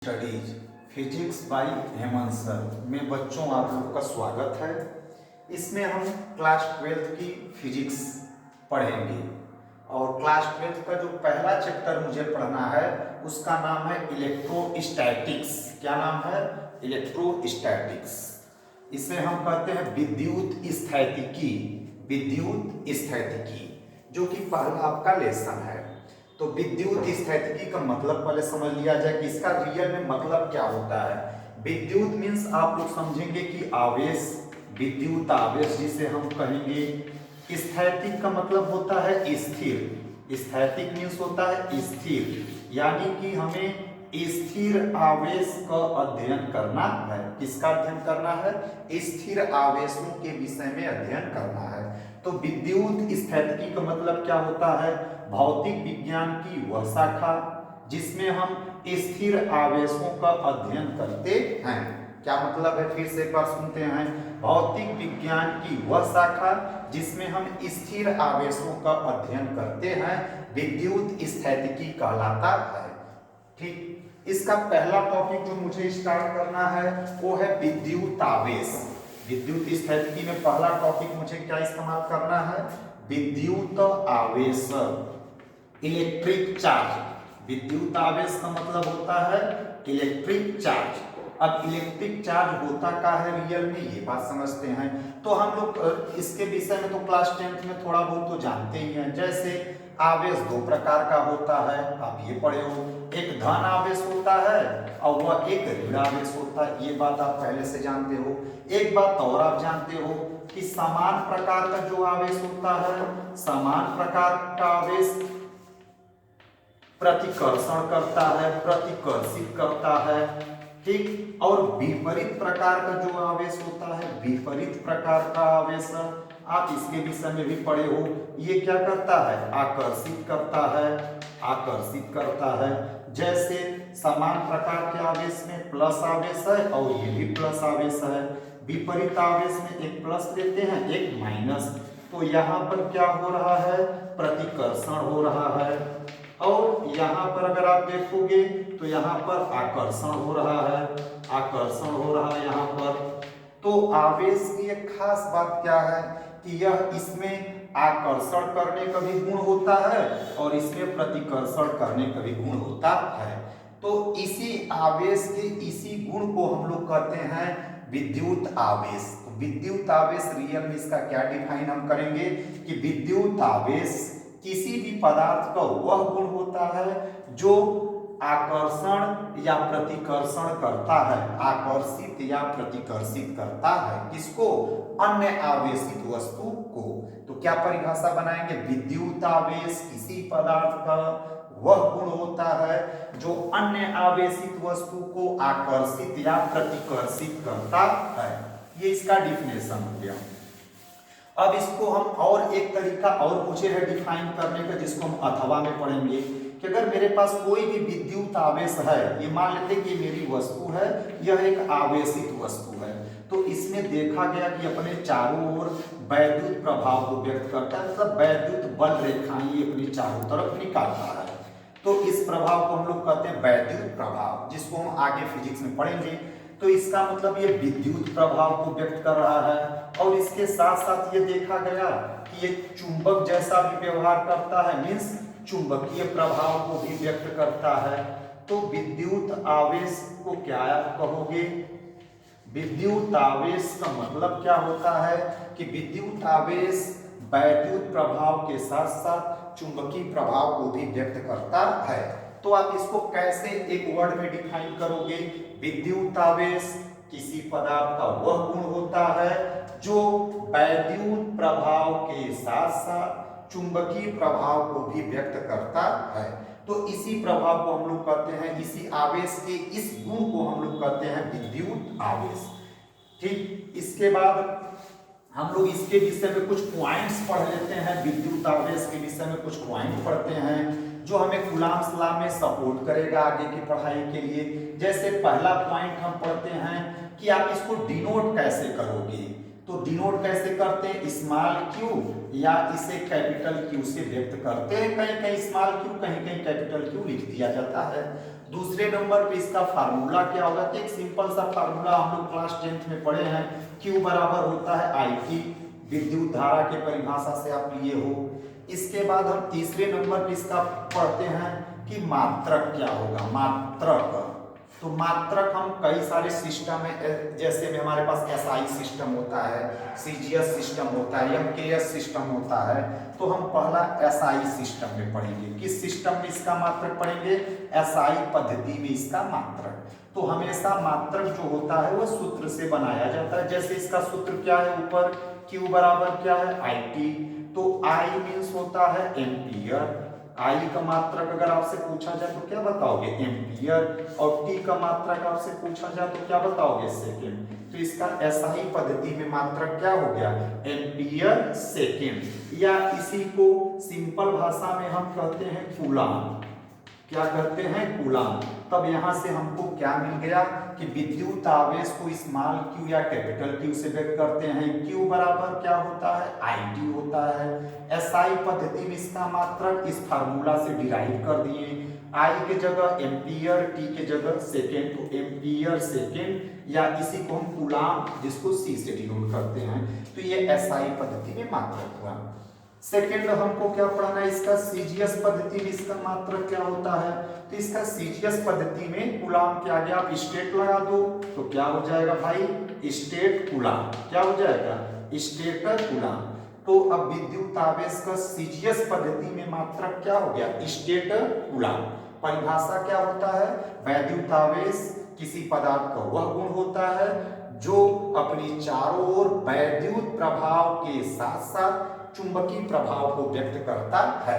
Studies physics bye Hemant sir में बच्चों आप लोग का स्वागत है। इसमें हम क्लास 12th की फिजिक्स पढ़ेंगे और क्लास 12th का जो पहला चैप्टर मुझे पढ़ना है उसका नाम है इलेक्ट्रोस्टैटिक्स। क्या नाम है? इलेक्ट्रोस्टैटिक्स। इसे हम कहते हैं विद्युत स्थैतिकी। विद्युत स्थैतिकी जो कि पहला आपका लेसन है। तो विद्युत स्थैतिकी का मतलब पहले समझ लिया जाए कि इसका रियल में मतलब क्या होता है। विद्युत मीन्स आप लोग समझेंगे कि आवेश, विद्युत आवेश जिसे हम कहेंगे। स्थैतिक का मतलब होता है स्थिर। स्थैतिक मीन्स होता है स्थिर, यानी कि हमें स्थिर आवेश का अध्ययन करना है। किसका अध्ययन करना है? स्थिर आवेशों के विषय में अध्ययन करना है। तो विद्युत स्थैतिकी का मतलब क्या होता है? भौतिक विज्ञान की वह शाखा जिसमें हम स्थिर आवेशों का अध्ययन करते हैं। क्या मतलब है? फिर से एक बार सुनते हैं। भौतिक विज्ञान की वह शाखा जिसमें हम स्थिर आवेशों का अध्ययन करते हैं विद्युत स्थैतिकी कहलाता है। ठीक, इसका पहला टॉपिक जो मुझे स्टार्ट करना है वो है विद्युत आवेश। विद्युत स्थैतिकी में पहला टॉपिक मुझे क्या इस्तेमाल करना है? विद्युत आवेश, इलेक्ट्रिक चार्ज। विद्युत आवेश का मतलब होता है इलेक्ट्रिक चार्ज। अब इलेक्ट्रिक चार्ज होता क्या है रियल में, ये बात समझते हैं। तो हम लोग इसके विषय में तो क्लास 10th में थोड़ा बहुत तो जानते ही हैं। जैसे आवेश दो प्रकार का होता है, आप ये पढ़े हो। एक धन आवेश होता है और वह एक ऋण आवेश होता है, ये बात आप पहले से जानते हो। एक बात और आप जानते हो कि समान प्रकार का जो आवेश होता है, समान प्रकार का आवेश प्रतिकर्षण करता है, प्रतिकर्षित करता है। ठीक, और विपरीत प्रकार का जो आवेश होता है, विपरीत प्रकार का आवेश आप इसके विषय में भी पढ़े हो। ये क्या करता है? आकर्षित करता है, आकर्षित करता है। जैसे समान प्रकार के आवेश में प्लस आवेश है और ये भी प्लस आवेश है। विपरीत आवेश में एक प्लस देते हैं एक माइनस, तो यहाँ पर क्या हो रहा है? प्रतिकर्षण हो रहा है। और यहाँ पर अगर आप देखोगे तो यहाँ पर आकर्षण हो रहा है, आकर्षण हो रहा है यहाँ पर। तो आवेश की एक खास बात क्या है कि यह इसमें आकर्षण करने का भी गुण होता है और इसमें प्रतिकर्षण करने का भी गुण होता है। तो इसी आवेश के इसी गुण को हम लोग कहते हैं विद्युत आवेश। तो विद्युत आवेश रियल में इसका क्या डिफाइन हम करेंगे कि विद्युत आवेश किसी भी पदार्थ का वह गुण होता है जो आकर्षण या प्रतिकर्षण करता है, आकर्षित या प्रतिकर्षित करता है। किसको? अन्य आवेशित वस्तु को। तो क्या परिभाषा बनाएंगे? विद्युत आवेश किसी पदार्थ का वह गुण होता है जो अन्य आवेशित वस्तु को आकर्षित या प्रतिकर्षित करता है। ये इसका डिफिनेशन हो गया। अब इसको हम और एक तरीका और पूछे है डिफाइन करने का, जिसको हम अथवा में पढ़ेंगे कि अगर मेरे पास कोई भी विद्युत आवेश है, ये मान लेते कि मेरी वस्तु है, यह एक आवेशित वस्तु है, तो इसमें देखा गया कि अपने चारों ओर वैद्युत प्रभाव को व्यक्त करता है, मतलब वैद्युत बल रेखाएं ये अपनी चारों तरफ निकालता है। तो इस प्रभाव को हम लोग कहते हैं वैद्युत प्रभाव, जिसको हम आगे फिजिक्स में पढ़ेंगे। तो इसका मतलब ये विद्युत प्रभाव को व्यक्त कर रहा है। और इसके साथ साथ ये देखा गया कि ये चुंबक जैसा भी व्यवहार करता है, मीन्स चुंबकीय प्रभाव को भी व्यक्त करता है। तो विद्युत आवेश को क्या आप कहोगे? विद्युत आवेश का मतलब क्या होता है कि विद्युत आवेश वैद्युत प्रभाव के साथ साथ चुंबकीय प्रभाव को भी व्यक्त करता है। तो आप इसको कैसे एक वर्ड में डिफाइन करोगे? विद्युत आवेश किसी पदार्थ का वह गुण होता है जो वैद्युत प्रभाव के साथ साथ चुंबकीय प्रभाव को भी व्यक्त करता है। तो इसी प्रभाव को हम लोग कहते हैं, इसी आवेश के इस गुण को हम लोग कहते हैं विद्युत आवेश। ठीक, इसके बाद हम लोग इसके विषय में कुछ पॉइंट्स पढ़ लेते हैं। विद्युत आवेश के विषय में कुछ पॉइंट पढ़ते हैं जो हमें कूलम्ब्स लॉ में सपोर्ट करेगा आगे की पढ़ाई के लिए। जैसे पहला पॉइंट हम पढ़ते हैं कि आप इसको डिनोट कैसे करोगे। तो डिनोट कैसे करते हैं? स्मॉल क्यू या इसे कैपिटल क्यू से व्यक्त करते हैं। कहीं कहीं स्मॉल क्यू, कहीं कहीं कैपिटल क्यू लिख दिया जाता है। दूसरे नंबर पे इसका फार्मूला क्या होगा, तो एक सिंपल सा फार्मूला हम लोग क्लास 10th में पढ़े हैं, Q बराबर होता है IT, विद्युत धारा के परिभाषा से आप लिए हो। इसके बाद हम तीसरे नंबर पे इसका पढ़ते हैं कि मात्रक क्या होगा, मात्रक। तो मात्रक हम कई सारे सिस्टम है, जैसे में हमारे पास SI सिस्टम होता है, CGS सिस्टम होता है, MKS सिस्टम होता है। तो हम पहला SI सिस्टम में पढ़ेंगे। किस सिस्टम में इसका मात्रक पढ़ेंगे, SI पद्धति में इसका मात्रक। तो हमेशा मात्रक जो होता है वो सूत्र से बनाया जाता है। जैसे इसका सूत्र क्या है, ऊपर Q बराबर क्या है, IT। तो I मीन्स होता है एम्पियर। I का मात्रक अगर आपसे पूछा जाए तो क्या बताओगे, एम्पियर। और T का मात्रक आपसे पूछा जाए तो क्या बताओगे, सेकेंड। तो इसका SI पद्धति में मात्रक क्या हो गया, एम्पियर सेकेंड। या इसी को सिंपल भाषा में हम कहते हैं कूलाम। क्या कहते हैं, कूलाम। तब यहां से हमको क्या मिल गया कि विद्युत आवेश को स्मॉल q या कैपिटल Q से व्यक्त करते हैं। Q बराबर क्या होता है, IT होता है। SI पद्धति में इसका मात्रक इस फार्मूला से डिराइव कर दिए, I के जगह एम्पियर, T के जगह सेकेंड। तो एम्पियर सेकेंड या इसी को हम कूलाम, जिसको C से डिनोट करते हैं। तो ये SI पद्धति में मात्रक हुआ। सेकेंड हमको क्या पढ़ना है, इसका CGS पद्धति में इसका मात्रक क्या होता है। तो इसका CGS पद्धति में कूलाम के आगे आप स्टेट लगा दो तो क्या हो जाएगा भाई, स्टेट कूलाम। क्या हो जाएगा, स्टेट कूलाम। तो अब विद्युत आवेश का CGS पद्धति में मात्रक क्या हो गया, स्टेट कूलाम। परिभाषा क्या होता है, वैद्युत आवेश किसी पदार्थ का वह गुण होता है जो अपनी चारों ओर वैद्युत प्रभाव के साथ साथ चुंबकीय प्रभाव को व्यक्त करता है।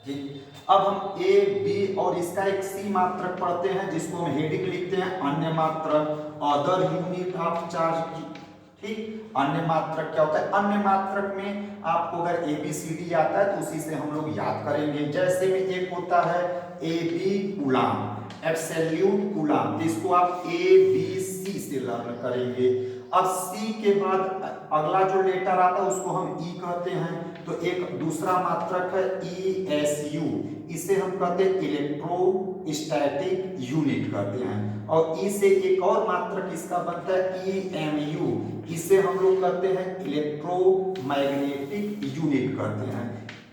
ठीक, अब हम A, B और इसका एक C मात्रक पढ़ते हैं, जिसको हम हेडिंग लिखते हैं अन्य मात्रक, अदर यूनिट ऑफ चार्ज। ठीक, अन्य मात्रक क्या होता है, अन्य मात्रक में आपको अगर ABCD आता है तो उसी से हम लोग याद करेंगे। जैसे में एक होता है AB कूलाम, एब्सोल्यूट कूलाम, जिसको आप ABC से लर्न करेंगे। अब C के बाद अगला जो लेटर आता है उसको हम E कहते हैं। तो एक दूसरा मात्रक है ESU, इसे हम कहते हैं इलेक्ट्रोस्टैटिक यूनिट कहते हैं। और E से एक और मात्रक इसका बनता है EMU, इसे हम लोग कहते हैं इलेक्ट्रोमैग्नेटिक यूनिट कहते हैं।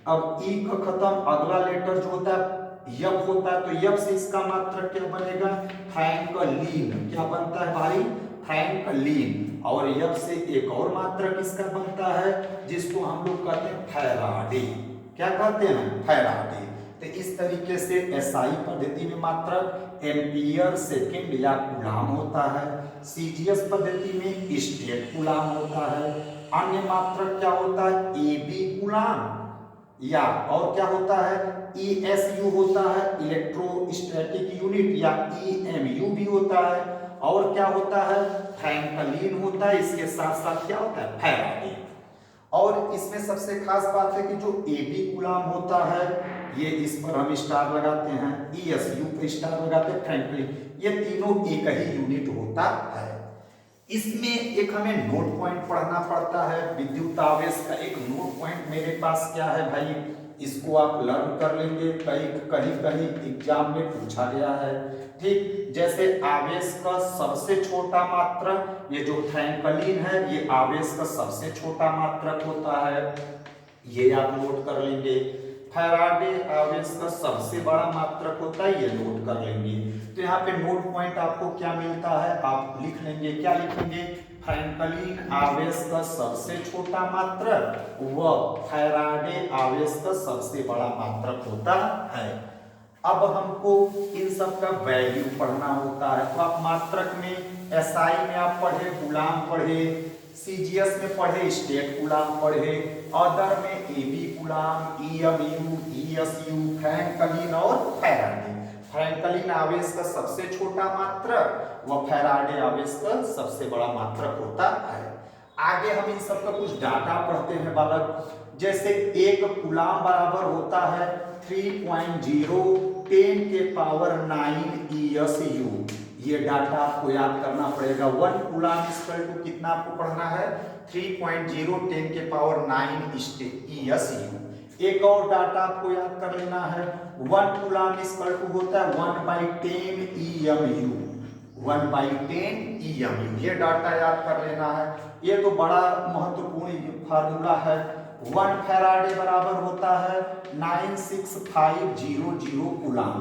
अब E का खत्म, अगला लेटर जो होता है यप होता है। तो यप से इसका मात्रक क्या बनेगा, फ्रैंकलिन। क्या बनता है भाई, फ्रैंकलिन। और यप से एक और मात्रक इसका बनता है जिसको हम लोग कहते हैं फैराडे। क्या कहते हैं, फैराडे। तो इस तरीके से SI पद्धति में मात्रक एम्पियर सेकेंड या कूलाम होता है। CGS पद्धति में स्टेट कूलाम होता है। अन्य मात्रक क्या होता है, AB कूलाम, या और क्या होता है ESU होता है इलेक्ट्रोस्टैटिक यूनिट, या EMU भी होता है। और क्या होता है, फ्रैंकलिन होता है। इसके साथ साथ क्या होता है, फैराडे। और इसमें सबसे खास बात है कि जो AB कूलाम होता है ये इस पर हम स्टार लगाते हैं, ESU पे स्टार लगाते हैं, फ्रैंकलिन, ये तीनों एक ही यूनिट होता है। इसमें एक हमें नोट पॉइंट पढ़ना पड़ता है, विद्युत आवेश का एक नोट पॉइंट मेरे पास क्या है भाई, इसको आप लर्न कर लेंगे, कहीं कहीं एग्जाम में पूछा गया है। ठीक, जैसे आवेश का सबसे छोटा मात्रक, ये जो फ्रैंकलिन है ये आवेश का सबसे छोटा मात्रक होता है, ये आप नोट कर लेंगे। फैराडे आवेश का सबसे बड़ा मात्रक होता है, ये नोट कर लेंगे। तो यहाँ पे नोट पॉइंट आपको क्या मिलता है, आप लिख लेंगे, क्या लिखेंगे, फ्रैंकलिन आवेश का सबसे छोटा मात्रक व फैराडे आवेश का सबसे बड़ा मात्रक होता है। अब हमको इन सब का वैल्यू पढ़ना होता है। तो आप मात्रक में SI में आप पढ़े कूलाम पढ़े, CGS में पढ़े स्टेट कूलाम पढ़े, अदर में AB coulomb, EMU, ESU, Franklin और फैराडे। फ्रैंकलिन आवेश का सबसे छोटा मात्रक व फैराडे आवेश का सबसे बड़ा मात्रक होता है। आगे हम इन सब का कुछ डाटा पढ़ते हैं बालक। जैसे एक कूलाम बराबर होता है 3.0 10 के पावर 9 ESU। ये डाटा आपको याद करना पड़ेगा। 1 कूलाम इक्वल टू कितना आपको पढ़ना है, 3.0 10 के पावर 9 ESU। एक और डाटा आपको याद कर लेना है, 1 कूलम इक्वल टू होता है 1/10 EMU, 1/10 EMU। ये डाटा याद कर लेना है। ये तो बड़ा महत्वपूर्ण फार्मूला है। 1 फैराडे बराबर होता है 96500 कूलम।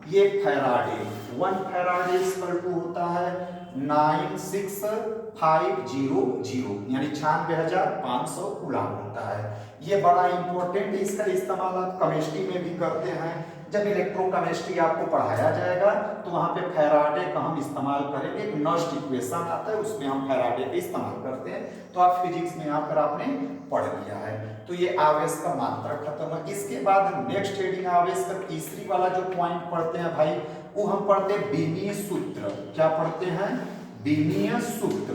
ये फैराडे, 1 फैराडे इक्वल टू होता है 96500 यानी 96,500 कूलम होता है। ये बड़ा इंपॉर्टेंट है, इसका इस्तेमाल आप केमिस्ट्री में भी करते हैं। जब इलेक्ट्रोकेमिस्ट्री आपको पढ़ाया जाएगा तो वहां पे फैराडे का हम इस्तेमाल करेंगे। एक नस्ट इक्वेशन आता है उसमें हम फैराडे का इस्तेमाल करते हैं। तो आप फिजिक्स में आकर आपने पढ़ लिया है। तो ये आवेश का मात्रा खत्म है। इसके बाद हम नेक्स्ट हेडिंग आवेश का तीसरी वाला जो पॉइंट पढ़ते हैं भाई, वो हम पढ़ते हैं बीमीय सूत्र। क्या पढ़ते हैं? बीमीय सूत्र।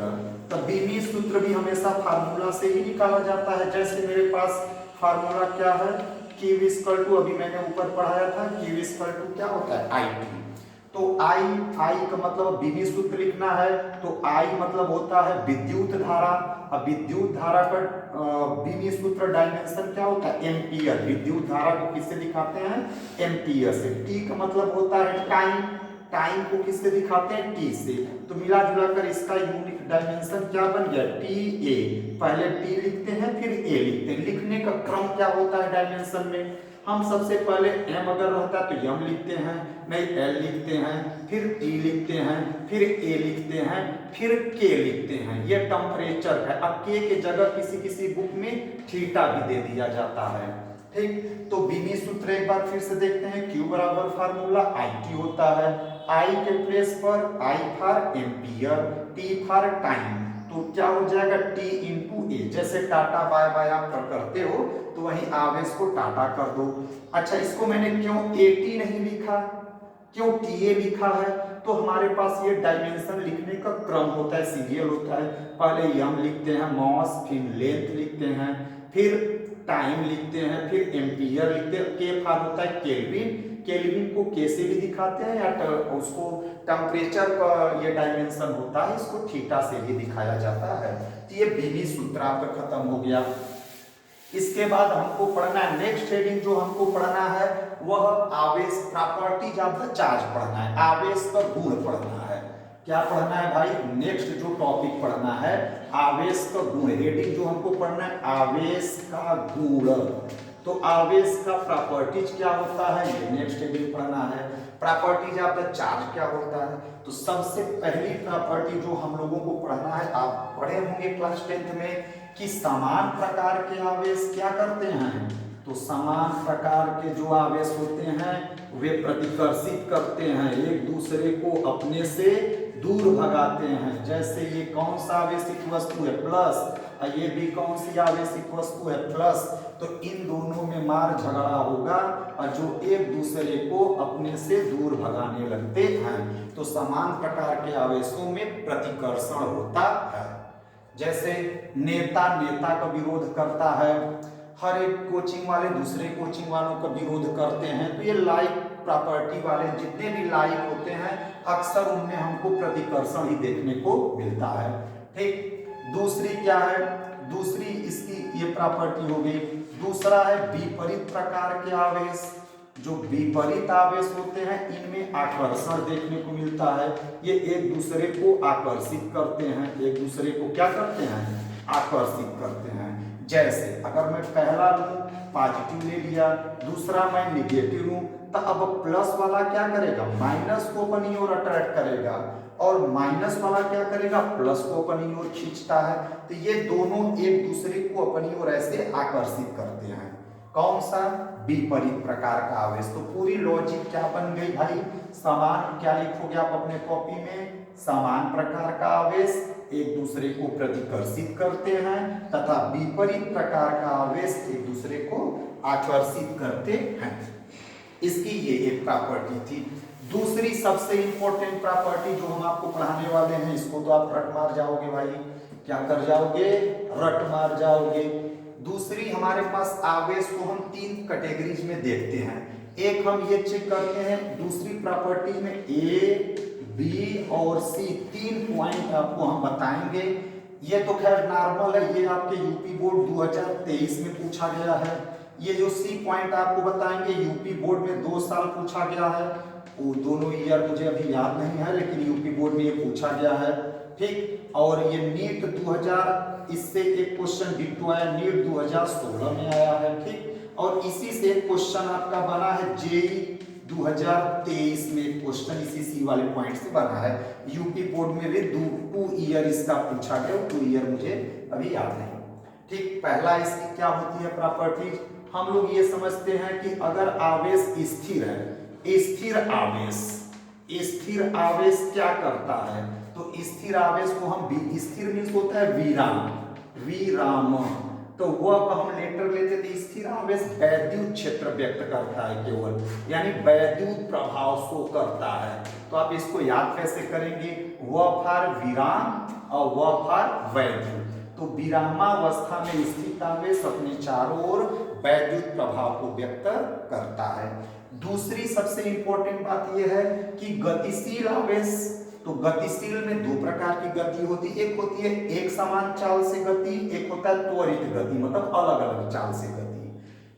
तो बीमीय सूत्र भी हमेशा फार्मूला से ही निकाला जाता है। जैसे मेरे पास फार्मूला क्या है, Q इक्वल टू, अभी मैंने ऊपर पढ़ाया था, Q इक्वल टू क्या होता है IT। तो I का मतलब बीमीय सूत्र लिखना है तो I मतलब होता है विद्युत धारा। अब विद्युत धारा का बीमीय सूत्र डायमेंशन क्या होता है एम्पियर। विद्युत धारा को किससे दिखाते हैं? एम्पियर से। T का मतलब होता है टाइम, टाइम को किससे दिखाते हैं? T से। तो मिला जुला कर इसका यूनिट डायमेंशन क्या बन गया? TA। पहले T लिखते हैं फिर A लिखते हैं। लिखने का क्रम क्या होता है डायमेंशन में? हम सबसे पहले M अगर रहता है तो M लिखते हैं, नहीं L लिखते हैं, फिर T लिखते हैं, फिर A लिखते हैं, फिर K लिखते हैं। ये टेम्परेचर है। अब K के जगह किसी किसी बुक में थीटा भी दे दिया जाता है। ठीक, तो बीमीय सूत्र एक बार फिर से देखते हैं। Q बराबर फार्मूला IT होता है, I के प्लेस पर I for ampere, T for time. तो क्या हो जाएगा? T into A। जैसे टाटा बाय बाय आप करते हो तो वहीं आवेश को टाटा कर दो। अच्छा, इसको मैंने क्यों AT नहीं लिखा, क्यों TA लिखा है? तो हमारे पास ये डायमेंशन लिखने का क्रम होता है, सीरियल होता है। पहले M लिखते हैं, मॉस, फिर लेंथ लिखते हैं, फिर टाइम लिखते हैं, फिर एम्पियर लिखते हैं। K फॉर होता है केल्विन। केल्विन को K से भी दिखाते हैं या उसको टेम्परेचर का ये डायमेंशन होता है, इसको थीटा से भी दिखाया जाता है। तो ये बीमीय सूत्र आपका खत्म हो गया। इसके बाद हमको पढ़ना है नेक्स्ट हेडिंग, जो हमको पढ़ना है वह आवेश, प्रॉपर्टीज ऑफ द चार्ज पढ़ना है। आवेश का गुण पढ़ना है। क्या पढ़ना है भाई? नेक्स्ट जो टॉपिक पढ़ना है आवेश का गुण। हेडिंग जो हमको पढ़ना है आवेश का गुण। तो आवेश का प्रॉपर्टीज क्या होता है, ये नेक्स्ट हेडिंग पढ़ना है। प्रॉपर्टीज ऑफ द चार्ज क्या होता है? तो सबसे पहली प्रॉपर्टी जो हम लोगों को पढ़ना है, आप पढ़े होंगे क्लास 10th में कि समान प्रकार के आवेश क्या करते हैं? तो समान प्रकार के जो आवेश होते हैं वे प्रतिकर्षित करते हैं, एक दूसरे को अपने से दूर भगाते हैं। जैसे ये कौन सा आवेशित वस्तु है? प्लस, और ये भी कौन सी आवेशित वस्तु है? प्लस। तो इन दोनों में मार झगड़ा होगा और जो एक दूसरे को अपने से दूर भगाने लगते हैं। तो समान प्रकार के आवेशों में प्रतिकर्षण होता है। जैसे नेता नेता का विरोध करता है, हर एक कोचिंग वाले दूसरे कोचिंग वालों का विरोध करते हैं। तो ये लाइक प्रॉपर्टी वाले जितने भी लाइक होते हैं अक्सर उनमें हमको प्रतिकर्षण ही देखने को मिलता है। ठीक, दूसरी क्या है? दूसरी इसकी ये प्रॉपर्टी हो गई। दूसरा है विपरीत प्रकार के आवेश। जो विपरीत आवेश होते हैं इनमें आकर्षण देखने को मिलता है। ये एक दूसरे को आकर्षित करते हैं, एक दूसरे को क्या करते हैं? आकर्षित करते हैं। जैसे अगर मैं पहला लूं पॉजिटिव ले लिया, दूसरा मैं निगेटिव लूं, तो अब प्लस वाला क्या करेगा? माइनस को अपनी ओर अट्रैक्ट करेगा और माइनस वाला क्या करेगा? प्लस को अपनी ओर खींचता है। तो ये दोनों एक दूसरे को अपनी ओर ऐसे आकर्षित करते हैं। कौन सा? विपरीत प्रकार का आवेश। तो पूरी लॉजिक क्या बन गई भाई? समान, क्या लिखोगे आप अपने कॉपी में? समान प्रकार का आवेश एक दूसरे को प्रतिकर्षित करते हैं तथा विपरीत प्रकार का आवेश एक दूसरे को आकर्षित करते हैं। इसकी ये एक प्रॉपर्टी थी। दूसरी सबसे इंपॉर्टेंट प्रॉपर्टी जो हम आपको पढ़ाने वाले हैं, इसको तो आप रट मार जाओगे भाई। क्या कर जाओगे? रट मार जाओगे। दूसरी हमारे पास आवेश को हम 3 कैटेगरीज में देखते हैं। एक हम ये चेक करते हैं दूसरी प्रॉपर्टीज में A, B और C 3 पॉइंट आपको हम बताएंगे। ये तो खैर नॉर्मल है, ये आपके यूपी बोर्ड 2023 में पूछा गया है। ये जो सी पॉइंट आपको बताएंगे यूपी बोर्ड में 2 साल पूछा गया है, वो दोनों ईयर मुझे अभी याद नहीं है, लेकिन यूपी बोर्ड में ये पूछा गया है, ठीक। और ये नीट 2000, इससे एक क्वेश्चन डिट्टो आया, नीट 2016 में आया है, ठीक। और इसी से एक क्वेश्चन आपका बना है जेई 2023 में, एक क्वेश्चन इसी सी वाले पॉइंट से बना है। यूपी बोर्ड में भी 2 ईयर इसका पूछा गया, 2 ईयर मुझे अभी याद नहीं, ठीक। पहला इसकी क्या होती है प्रॉपर्टीज, हम लोग ये समझते हैं कि अगर आवेश स्थिर है, स्थिर आवेश, स्थिर आवेश क्या करता है, तो स्थिर आवेश को हम स्थिर मीन्स होता है विराम, विराम, तो वह हम लेटर लेते थे, स्थिर आवेश वैद्युत क्षेत्र व्यक्त करता है केवल, यानी वैद्युत प्रभाव शो करता है। तो आप इसको याद कैसे करेंगे, व फॉर विराम और व फॉर वैद्युत। तो विरामावस्था में स्थित आवेश अपने चारों ओर वैद्युत प्रभाव को व्यक्त करता है। दूसरी सबसे इंपॉर्टेंट बात यह है कि गतिशील आवेश, तो गतिशील में 2 प्रकार की गति होती है, एक होती है एक समान चाल से गति, एक होता है त्वरित गति, मतलब अलग अलग चाल से गति।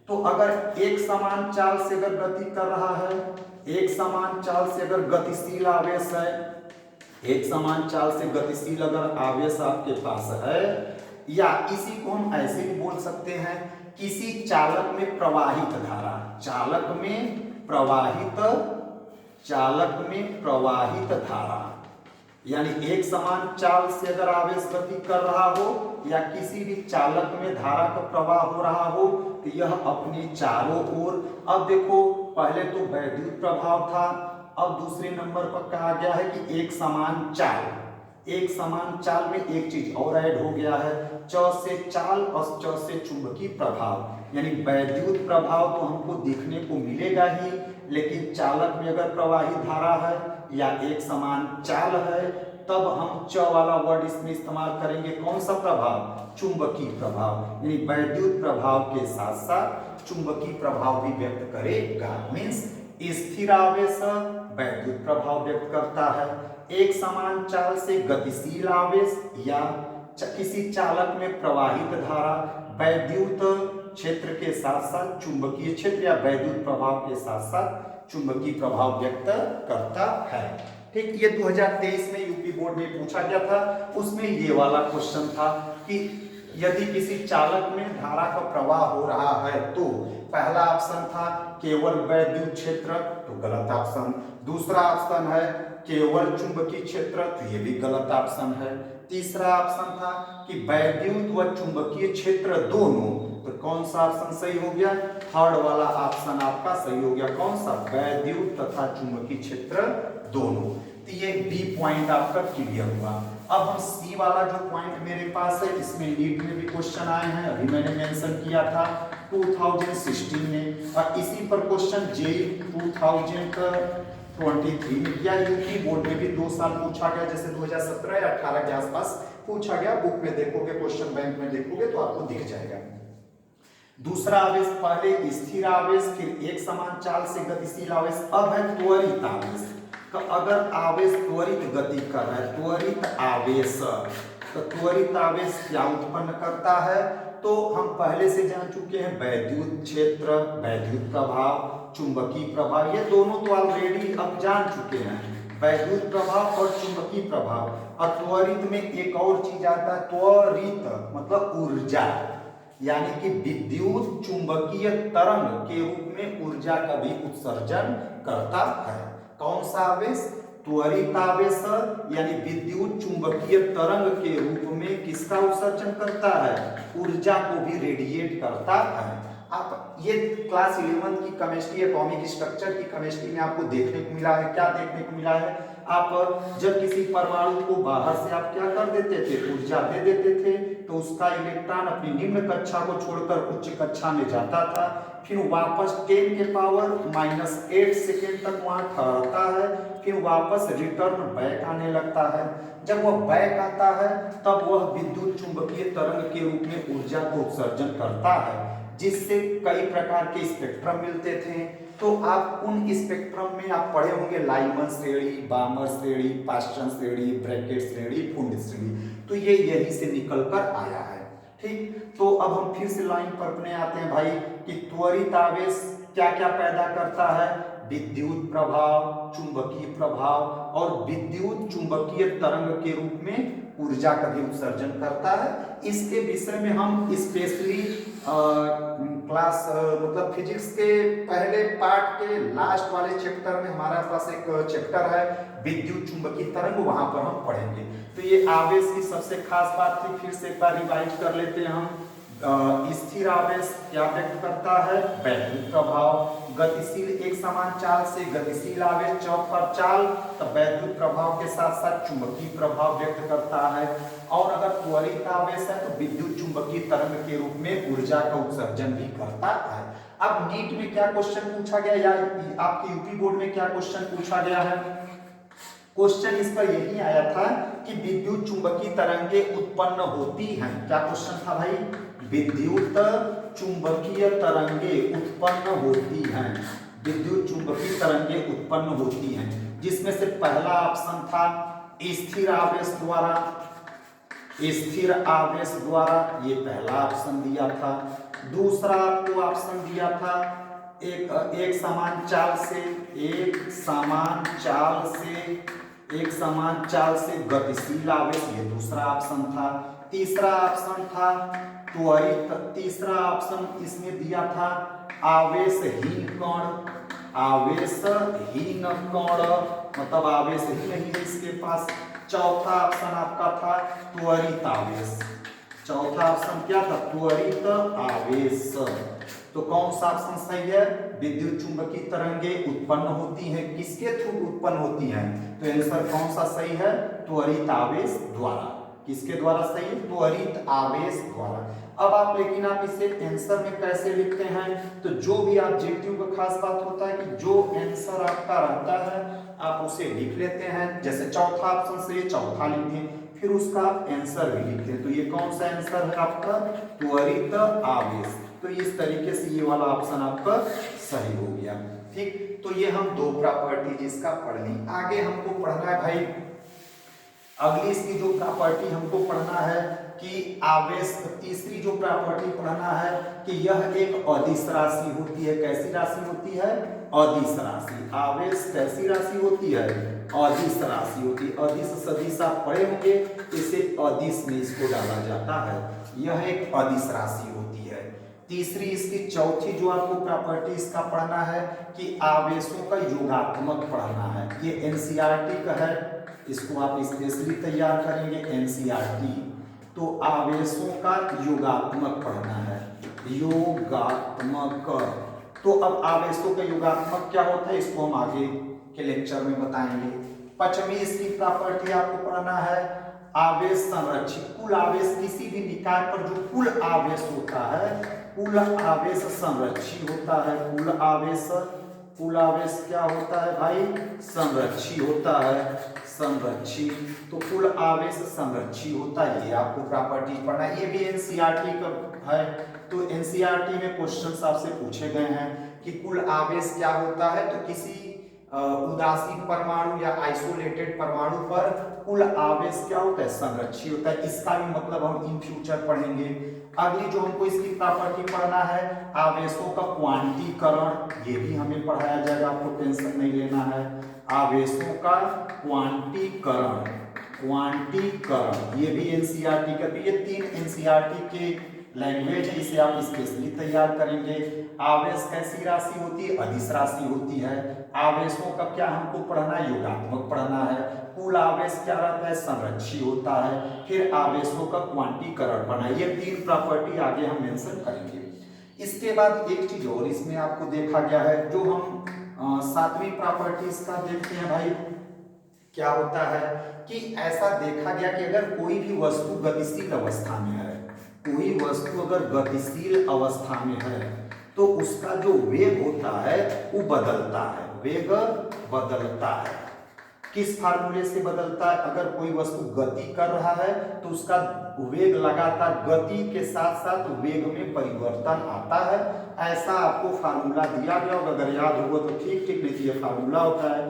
तो अगर एक समान चाल से अगर गति कर रहा है, एक समान चाल से अगर गतिशील आवेश है, एक समान चाल से गतिशील अगर आवेश आपके पास है, या इसी को हम ऐसे भी बोल सकते हैं, किसी चालक में प्रवाहित धारा, चालक में प्रवाहित धारा, यानी एक समान चाल से अगर आवेश गति कर रहा हो या किसी भी चालक में धारा का प्रवाह हो रहा हो, तो यह अपने चारों ओर, अब देखो पहले तो वैद्युत प्रभाव था, अब दूसरे नंबर पर कहा गया है कि एक समान चाल, एक समान चाल में एक चीज और ऐड हो गया है, च से चाल और च से चुंबकीय प्रभाव, यानी वैद्युत प्रभाव तो हमको देखने को मिलेगा ही, लेकिन चालक में अगर प्रवाहित धारा है या एक समान चाल है, तब हम च वाला वर्ड इसमें इस्तेमाल करेंगे, कौन सा प्रभाव, चुंबकीय प्रभाव, यानी वैद्युत प्रभाव के साथ साथ चुंबकीय प्रभाव भी व्यक्त करेगा। मीन्स स्थिर आवेश वैद्युत प्रभाव व्यक्त करता है, एक समान चाल से गतिशील आवेश या किसी चालक में प्रवाहित धारा वैद्युत क्षेत्र के साथ साथ चुंबकीय क्षेत्र या वैद्युत प्रभाव के साथ साथ चुंबकीय प्रभाव व्यक्त करता है, ठीक। ये 2023 में यूपी बोर्ड में पूछा गया था, उसमें ये वाला क्वेश्चन था कि यदि किसी चालक में धारा का प्रवाह हो रहा है, तो पहला ऑप्शन था केवल वैद्युत क्षेत्र, तो गलत ऑप्शन। दूसरा ऑप्शन है केवल चुंबकीय क्षेत्र, तो ये भी गलत ऑप्शन है। तीसरा ऑप्शन था कि वैद्युत व चुंबकीय क्षेत्र दोनों, तो कौन सा ऑप्शन सही हो गया, थर्ड वाला ऑप्शन आपका सही हो गया, कौन सा, वैद्युत तथा चुंबकीय क्षेत्र दोनों। तो ये बी पॉइंट आपका क्लियर हुआ। अब हम सी वाला जो पॉइंट मेरे पास है, इसमें नीट में भी क्वेश्चन आए हैं, अभी मैंने मेंशन किया था 2016 में, और इसी पर क्वेश्चन जेई 2023 में या यूपी बोर्ड में भी 2 साल पूछा गया, जैसे 2017 या 18 के आसपास पूछा गया। बुक में देखोगे, क्वेश्चन बैंक में देखोगे तो आपको दिख जाएगा। दूसरा आवेश, पहले स्थिर आवेश, फिर एक समान चाल से गतिशील आवेश, अब है त्वरित आवेश। तो अगर आवेश त्वरित गति कर रहा है, त्वरित आवेश, तो त्वरित आवेश क्या उत्पन्न करता है, तो हम पहले से जान चुके हैं, वैद्युत क्षेत्र, वैद्युत प्रभाव, चुंबकीय प्रभाव, ये दोनों तो ऑलरेडी अब जान चुके हैं, वैद्युत प्रभाव और चुंबकीय प्रभाव। और त्वरित में एक और चीज आता है, त्वरित मतलब ऊर्जा, यानी कि विद्युत चुंबकीय तरंग के रूप में ऊर्जा का भी उत्सर्जन करता है। कौन सा आवेश, त्वरित आवेश, यानी विद्युत चुंबकीय तरंग के रूप में किसका उत्सर्जन करता है, ऊर्जा को भी रेडिएट करता है। आप ये क्लास 11 की केमिस्ट्री, एटॉमिक स्ट्रक्चर की केमिस्ट्री में आपको देखने को मिला है, क्या देखने को मिला है, आप जब किसी परमाणु को बाहर से आप क्या कर देते थे, ऊर्जा दे देते थे, तो उसका इलेक्ट्रॉन अपनी निम्न कक्षा को छोड़कर उच्च कक्षा में जाता था, फिर वापस 10 के पावर -8 सेकेंड तक वहां ठहरता है, फिर वापस रिटर्न बैक आने लगता है। जब वह बैक आता है तब वह विद्युत चुंबकीय तरंग के रूप में ऊर्जा को उत्सर्जन करता है, जिससे कई प्रकार के स्पेक्ट्रम मिलते थे। तो आप उन स्पेक्ट्रम में आप पढ़े होंगे लाइमन श्रेणी, बामर श्रेणी, पास्टन श्रेणी, ब्रैकेट श्रेणी, फुंड श्रेणी, तो ये यही से निकल कर आया है, ठीक। तो अब हम फिर से लाइन पर अपने आते हैं भाई, कि त्वरित आवेश क्या क्या पैदा करता है, विद्युत प्रभाव, चुंबकीय प्रभाव और विद्युत चुंबकीय तरंग के रूप में ऊर्जा का भी उत्सर्जन करता है। इसके विषय में हम स्पेशली क्लास मतलब फिजिक्स के पहले पार्ट के लास्ट वाले चैप्टर में हमारे पास एक चैप्टर है विद्युत चुंबकीय तरंग, वहां पर हम पढ़ेंगे। तो ये आवेश की सबसे खास बात थी, फिर से एक बार रिवाइज कर लेते हैं हम। स्थिर आवेश क्या व्यक्त करता है, वैद्युत प्रभाव। गतिशील एक समान चाल से गतिशील आवेश चौपर चाल, तो वैद्युत प्रभाव के साथ साथ चुंबकीय प्रभाव व्यक्त करता है। और अगर त्वरित आवेश है तो विद्युत चुंबकीय तरंग के रूप में ऊर्जा का उत्सर्जन भी करता है। अब नीट में क्या क्वेश्चन पूछा गया या आपके यूपी बोर्ड में क्या क्वेश्चन पूछा गया है, क्वेश्चन इस पर यही आया था कि विद्युत चुंबकीय तरंगे उत्पन्न होती हैं। क्या क्वेश्चन था भाई, विद्युत चुंबकीय तरंगे उत्पन्न होती हैं, विद्युत चुंबकीय तरंगे उत्पन्न होती हैं, जिसमें से पहला ऑप्शन था स्थिर आवेश द्वारा, स्थिर आवेश द्वारा, ये पहला ऑप्शन दिया था। दूसरा आपको ऑप्शन दिया था एक समान चाल से, एक समान चाल से गतिशील आवेश, ये दूसरा ऑप्शन था। तीसरा ऑप्शन था त्वरित, तीसरा ऑप्शन इसमें दिया था आवेशहीन कण, आवेशहीन कण मतलब आवेश ही नहीं है इसके पास। चौथा ऑप्शन आपका था त्वरित आवेश, चौथा ऑप्शन क्या था, त्वरित आवेश। तो कौन सा ऑप्शन सही है, विद्युत चुंबकीय तरंगे उत्पन्न होती हैं, किसके थ्रू उत्पन्न होती हैं, तो आंसर कौन सा सही है, त्वरित आवेश द्वारा। किसके द्वारा सही है, त्वरित आवेश द्वारा। अब आप लेकिन आप इसे आंसर में कैसे लिखते हैं, तो जो भी ऑब्जेक्टिव का खास बात होता है कि जो आंसर आपका रहता है आप उसे लिख लेते हैं। जैसे चौथा ऑप्शन से चौथा लिखें, फिर उसका आप आंसर भी लिखते हैं। तो ये कौन सा आंसर है आपका, त्वरित आवेश। तो इस तरीके से ये वाला ऑप्शन आपका सही हो गया। ठीक, तो ये हम दो प्रॉपर्टी जिसका पढ़ ली। आगे हमको पढ़ना है भाई अगली इसकी जो प्रॉपर्टी हमको पढ़ना है कि आवेश, तीसरी जो प्रॉपर्टी पढ़ना है कि यह एक अदिश राशि होती है। कैसी राशि होती है, अदिश राशि। आवेश कैसी राशि होती है, अदिश राशि होती है। अदिश सदिश आप पढ़े होंगे, इसे अदिश में इसको डाला जाता है, यह एक अदिश राशि होती है। तीसरी इसकी चौथी जो आपको प्रॉपर्टी इसका पढ़ना है कि आवेशों का योगात्मक पढ़ना है। ये एनसीईआरटी का है, इसको आप स्पेशली तैयार करेंगे एनसीईआरटी। तो आवेशों का योगात्मक पढ़ना है, योगात्मक। तो अब आवेशों का योगात्मक क्या होता है इसको हम आगे के लेक्चर में बताएंगे। पांचवी इसकी प्रॉपर्टी आपको पढ़ना है आवेश संरक्षित। कुल आवेश किसी भी निकाय पर जो कुल आवेश होता है, कुल आवेश संरक्षी होता है। कुल आवेश क्या होता है भाई, संरक्षी होता है, संरक्षी। तो कुल आवेश संरक्षी होता है, ये आपको प्रॉपर्टी पढ़ना है। ये भी एनसीईआरटी का है। तो एनसीईआरटी में क्वेश्चंस आपसे पूछे गए हैं कि कुल आवेश क्या होता है, तो किसी उदासीन परमाणु या आइसोलेटेड परमाणु पर कुल आवेश क्या होता है, संरक्षी होता है। इसका भी मतलब हम इन फ्यूचर पढ़ेंगे। अगली जो हमको इसकी प्रॉपर्टी पढ़ना है आवेशों का क्वांटीकरण, ये भी हमें पढ़ाया जाएगा, आपको टेंशन नहीं लेना है। आवेशों का क्वांटीकरण, क्वांटीकरण ये भी एनसीईआरटी का, ये तीन एनसीईआरटी के लैंग्वेज है, इसे आप स्पेशली तैयार करेंगे। आवेश कैसी राशि होती है, अदिश राशि होती है। आवेशों का क्या हमको पढ़ना है, योगात्मक पढ़ना है। कुल आवेश क्या रहता है, संरक्षी होता है। फिर आवेशों का क्वांटीकरण पढ़ना है। ये तीन प्रॉपर्टी आगे हम मेंशन करेंगे। इसके बाद एक चीज और इसमें आपको देखा गया है, जो हम सातवीं प्रॉपर्टी इसका देखते हैं भाई, क्या होता है कि ऐसा देखा गया कि अगर कोई भी वस्तु गतिशील अवस्था में है, कोई वस्तु अगर गतिशील अवस्था में है तो उसका जो वेग होता है वो बदलता है, वेग बदलता है। किस फार्मूले से बदलता है? अगर कोई वस्तु गति कर रहा है तो उसका वेग लगातार गति के साथ साथ वेग में परिवर्तन आता है। ऐसा आपको फार्मूला दिया गया होगा, अगर याद होगा तो ठीक ठीक, नहीं तो ये फार्मूला होता है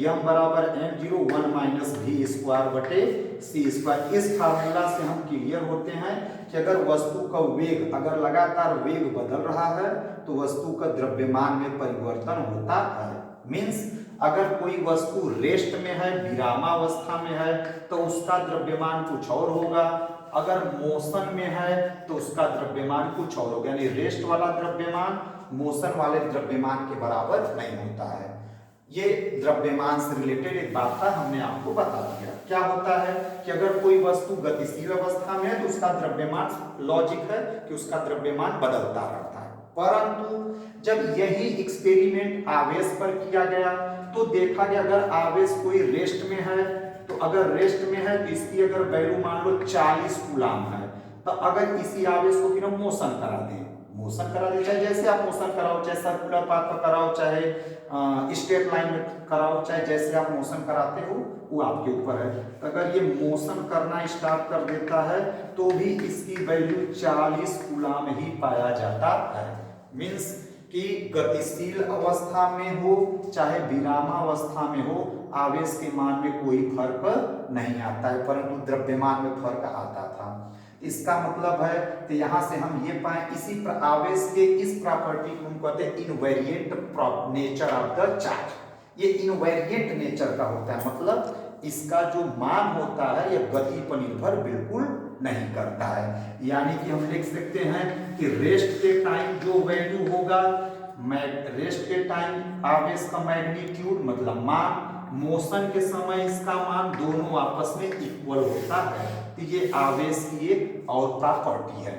m बराबर m0 1 माइनस v स्क्वायर बटे c स्क्वायर। इस फार्मूला से हम क्लियर होते हैं कि अगर वस्तु का वेग, अगर लगातार वेग बदल रहा है तो वस्तु का द्रव्यमान में परिवर्तन होता है। मीन्स अगर कोई वस्तु रेस्ट में है, विरामावस्था में है, तो उसका द्रव्यमान कुछ और होगा। अगर मोशन में है तो उसका द्रव्यमान कुछ और होगा, यानी रेस्ट वाला द्रव्यमान मोशन वाले द्रव्यमान के बराबर नहीं होता है। ये द्रव्यमान से रिलेटेड एक बात था, हमने आपको बता दिया। क्या होता है कि अगर कोई वस्तु गतिशील अवस्था में है तो उसका द्रव्यमान, लॉजिक है कि उसका द्रव्यमान बदलता रहता है। परंतु जब यही एक्सपेरिमेंट आवेश पर किया गया तो देखा गया अगर आवेश कोई रेस्ट में है, तो अगर रेस्ट में है तो इसकी अगर वैल्यू मान लो 40 कूलाम है, तो अगर इसी आवेश को फिर हम मोशन करा दें, चाहे जैसे आप मोशन कराओ, चाहे सर्कुलर पाथ पर कराओ, चाहे स्ट्रेट लाइन में कराओ, चाहे जैसे आप मोशन कराते हो वो आपके ऊपर है। अगर ये मोशन करना स्टार्ट कर देता है तो भी इसकी वैल्यू 40 कूलाम ही पाया जाता है। मीन्स कि गतिशील अवस्था में हो चाहे विरामावस्था में हो, आवेश के मान में कोई फर्क नहीं आता है, परंतु द्रव्यमान में फर्क आता था। इसका मतलब है कि यहाँ से हम ये पाए इसी पर आवेश के इस प्रॉपर्टी को हम कहते हैं invariant nature of the charge. ये इनवेरिएंट नेचर का होता है, मतलब इसका जो मान होता है यह गति पर निर्भर बिल्कुल नहीं करता है। यानी कि हम लिख सकते हैं कि रेस्ट के टाइम जो वैल्यू होगा, रेस्ट के टाइम आवेश का मैग्नीट्यूड मतलब मान, मोशन के समय इसका मान, दोनों आपस में इक्वल होता है। तो ये आवेश की एक और प्रॉपर्टी है।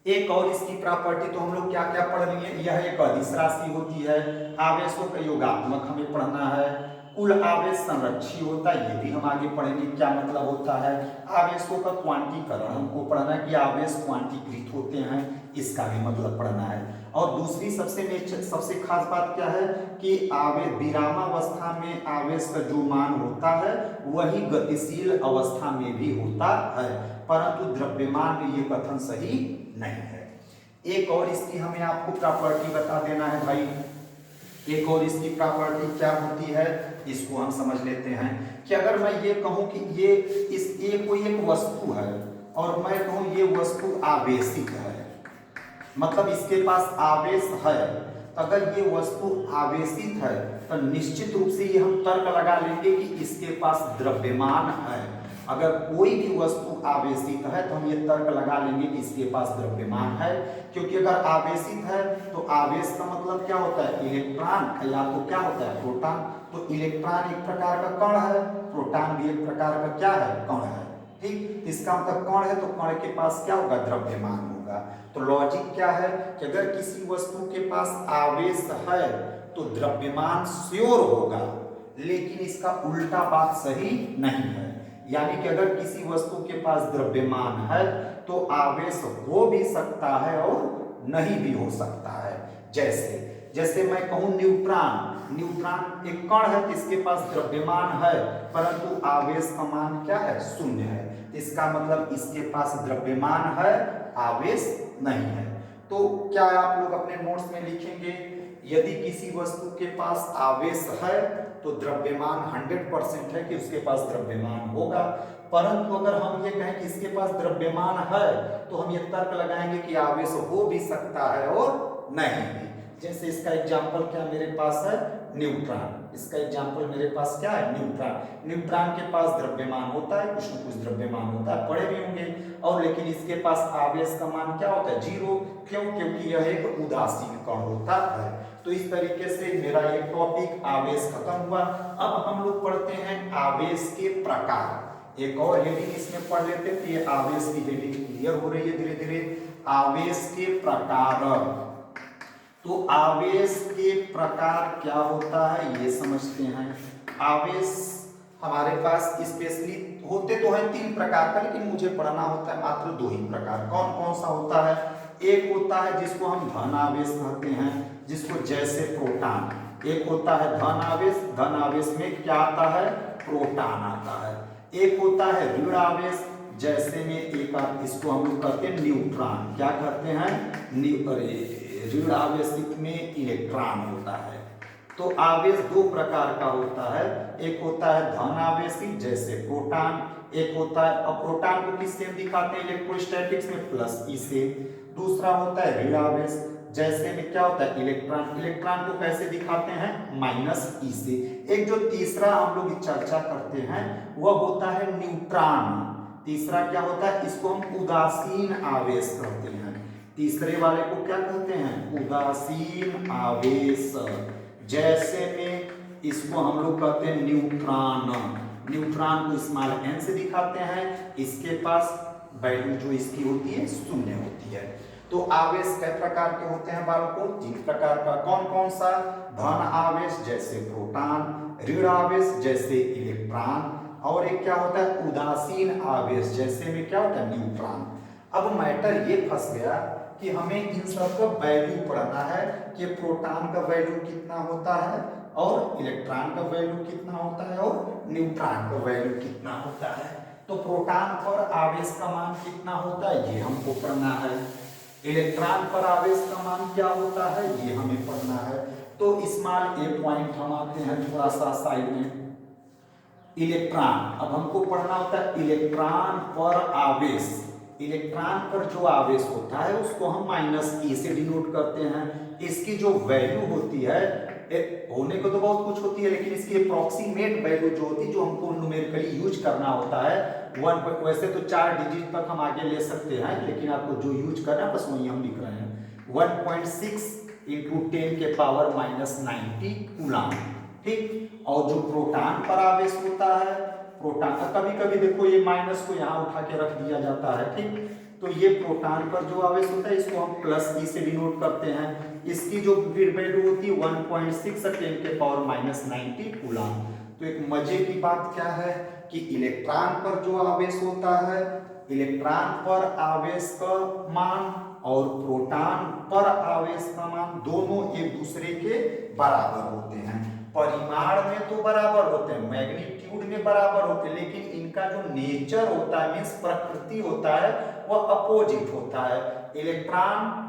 एक और इसकी प्रॉपर्टी तो हम लोग क्या क्या पढ़ लिए, यह एक अदिश राशि होती है। आवेशों का योगात्मक हमें पढ़ना है। कुल आवेश संरक्षी होता है, ये भी हम आगे पढ़ेंगे क्या मतलब होता है। आवेशों का क्वांटीकरण हमको पढ़ना है कि आवेश क्वांटीकृत होते हैं, इसका भी मतलब पढ़ना है। और दूसरी सबसे खास बात क्या है कि आवेश विरामावस्था में आवेश का जो मान होता है वही गतिशील अवस्था में भी होता है, परंतु द्रव्यमान में ये कथन सही नहीं है। एक और इसकी हमें आपको प्रॉपर्टी बता देना है भाई। एक और इसकी प्रॉपर्टी क्या होती है, इसको हम समझ लेते हैं कि अगर मैं ये कहूं कि ये कोई एक वस्तु है और मैं कहूं ये वस्तु आवेशित है, मतलब इसके पास आवेश है, तो अगर ये वस्तु आवेशित है तो निश्चित रूप से ये हम तर्क लगा लेंगे कि इसके पास द्रव्यमान है। अगर कोई भी वस्तु आवेशित है तो हम ये तर्क लगा लेंगे कि इसके पास द्रव्यमान है, क्योंकि अगर आवेशित है तो आवेश का मतलब क्या होता है, इलेक्ट्रॉन या तो क्या होता है प्रोटॉन। तो इलेक्ट्रॉन एक प्रकार का कण है, प्रोटॉन भी एक प्रकार का क्या है, कण है। ठीक, इसका मतलब कण है तो कण के पास क्या होगा, द्रव्यमान होगा। तो लॉजिक क्या है कि अगर किसी वस्तु के पास आवेश है तो द्रव्यमान श्योर होगा, लेकिन इसका उल्टा बात सही नहीं है। यानी कि अगर किसी वस्तु के पास द्रव्यमान है तो आवेश हो भी सकता है और नहीं भी हो सकता है। जैसे मैं कहूं न्यूट्रॉन एक कण है, इसके पास द्रव्यमान है परंतु आवेश का मान क्या है, 0 है। इसका मतलब इसके पास द्रव्यमान है, आवेश नहीं है। तो क्या आप लोग अपने नोट्स में लिखेंगे, यदि किसी वस्तु के पास आवेश है तो द्रव्यमान 100% है कि उसके पास द्रव्यमान होगा। परंतु अगर हम ये कहें कि इसके पास द्रव्यमान है तो हम ये तर्क लगाएंगे कि आवेश हो भी सकता है और नहीं भी। जैसे इसका एग्जाम्पल क्या मेरे पास है, न्यूट्रॉन। इसका एग्जाम्पल मेरे पास क्या है, न्यूट्रॉन। न्यूट्रॉन के पास द्रव्यमान होता है, कुछ न कुछ द्रव्यमान होता है, पढ़े भी होंगे। और लेकिन इसके पास आवेश का मान क्या होता है, 0। क्यों, क्योंकि यह एक उदासीन कण होता है। तो इस तरीके से मेरा ये टॉपिक आवेश खत्म हुआ। अब हम लोग पढ़ते हैं आवेश के प्रकार। एक और हेडिंग इसमें पढ़ लेते हैं, ये आवेश की हेडिंग क्लियर हो रही है धीरे धीरे। आवेश के प्रकार। तो आवेश के प्रकार क्या होता है ये समझते हैं। आवेश हमारे पास स्पेशली होते तो हैं 3 प्रकार का, लेकिन मुझे पढ़ना होता है मात्र 2 ही प्रकार। कौन कौन सा होता है, एक होता है जिसको हम धन आवेश कहते हैं, जिसको जैसे प्रोटॉन, एक होता है धन आवेश में क्या आता है, प्रोटॉन आता है। एक होता है ऋण आवेश, जैसे में एक इसको हम लोग कहते हैं न्यूट्रॉन, क्या कहते हैं, ऋण आवेशित में इलेक्ट्रॉन होता है। तो आवेश दो प्रकार का होता है, एक होता है धन आवेशी जैसे प्रोटॉन, एक होता है, अब प्रोटॉन को किससे दिखाते हैं इलेक्ट्रोस्टैटिक्स में, प्लस ई से। दूसरा होता है ऋण आवेश, जैसे में क्या होता है इलेक्ट्रॉन, इलेक्ट्रॉन को कैसे दिखाते हैं, माइनस ई से। एक जो तीसरा हम लोग चर्चा करते हैं वह होता है न्यूट्रॉन। तीसरा क्या होता है, इसको हम उदासीन आवेश कहते हैं। तीसरे वाले को क्या कहते हैं, उदासीन आवेश, जैसे में इसको हम लोग कहते हैं न्यूट्रॉन। न्यूट्रॉन को स्मॉल n से दिखाते हैं, इसके पास वैल्यू जो इसकी होती है शून्य होती है। तो आवेश कई प्रकार के होते हैं बालकों, 3 प्रकार का। कौन कौन सा, धन आवेश जैसे प्रोटॉन, ऋण आवेश जैसे इलेक्ट्रॉन, और एक क्या होता है उदासीन आवेश, जैसे में क्या होता है न्यूट्रॉन। अब मैटर ये फंस गया कि हमें इन सब का वैल्यू पढ़ना है कि प्रोटॉन का वैल्यू कितना होता है और इलेक्ट्रॉन का वैल्यू कितना होता है और न्यूट्रॉन का वैल्यू कितना होता है। तो प्रोटॉन पर आवेश का मान कितना होता है ये हमको पढ़ना है, इलेक्ट्रॉन पर आवेश का मान क्या होता है ये हमें पढ़ना है। तो स्मॉल ए पॉइंट हम आते हैं थोड़ा सा साइड में, इलेक्ट्रॉन। अब हमको पढ़ना होता है इलेक्ट्रॉन पर आवेश, इलेक्ट्रॉन पर जो आवेश होता है उसको हम माइनस ई से डिनोट करते हैं। इसकी जो वैल्यू होती है, होने को तो बहुत कुछ होती है, लेकिन इसकी अप्रोक्सीमेट वैल्यू जो होती है, जो हमको न्यूमेरिकली यूज करना होता है, वैसे तो 4 डिजिट तक हम आगे ले सकते हैं, लेकिन आपको जो यूज करना है बस वही हम लिख रहे हैं। 1.6 × 10 के पावर -90 कूलम, ठीक। और जो प्रोटॉन पर आवेश होता है, प्रोटॉन कभी कभी देखो ये माइनस को यहाँ उठा के रख दिया जाता है, ठीक। तो ये प्रोटॉन पर जो आवेश होता है इसको हम प्लस ई से डिनोट करते हैं। इसकी जो वैल्यू होती है 1.6 × 10 के पावर -90 कूलम। तो एक मजे की बात क्या है कि इलेक्ट्रॉन पर जो आवेश होता है, इलेक्ट्रॉन पर आवेश का मान और प्रोटॉन पर आवेश का मान दोनों एक दूसरे के बराबर होते हैं। परिमाण में तो बराबर होते हैं, मैग्नीट्यूड में बराबर होते हैं, लेकिन इनका जो नेचर होता है, मींस प्रकृति होता है, वह अपोजिट होता है। इलेक्ट्रॉन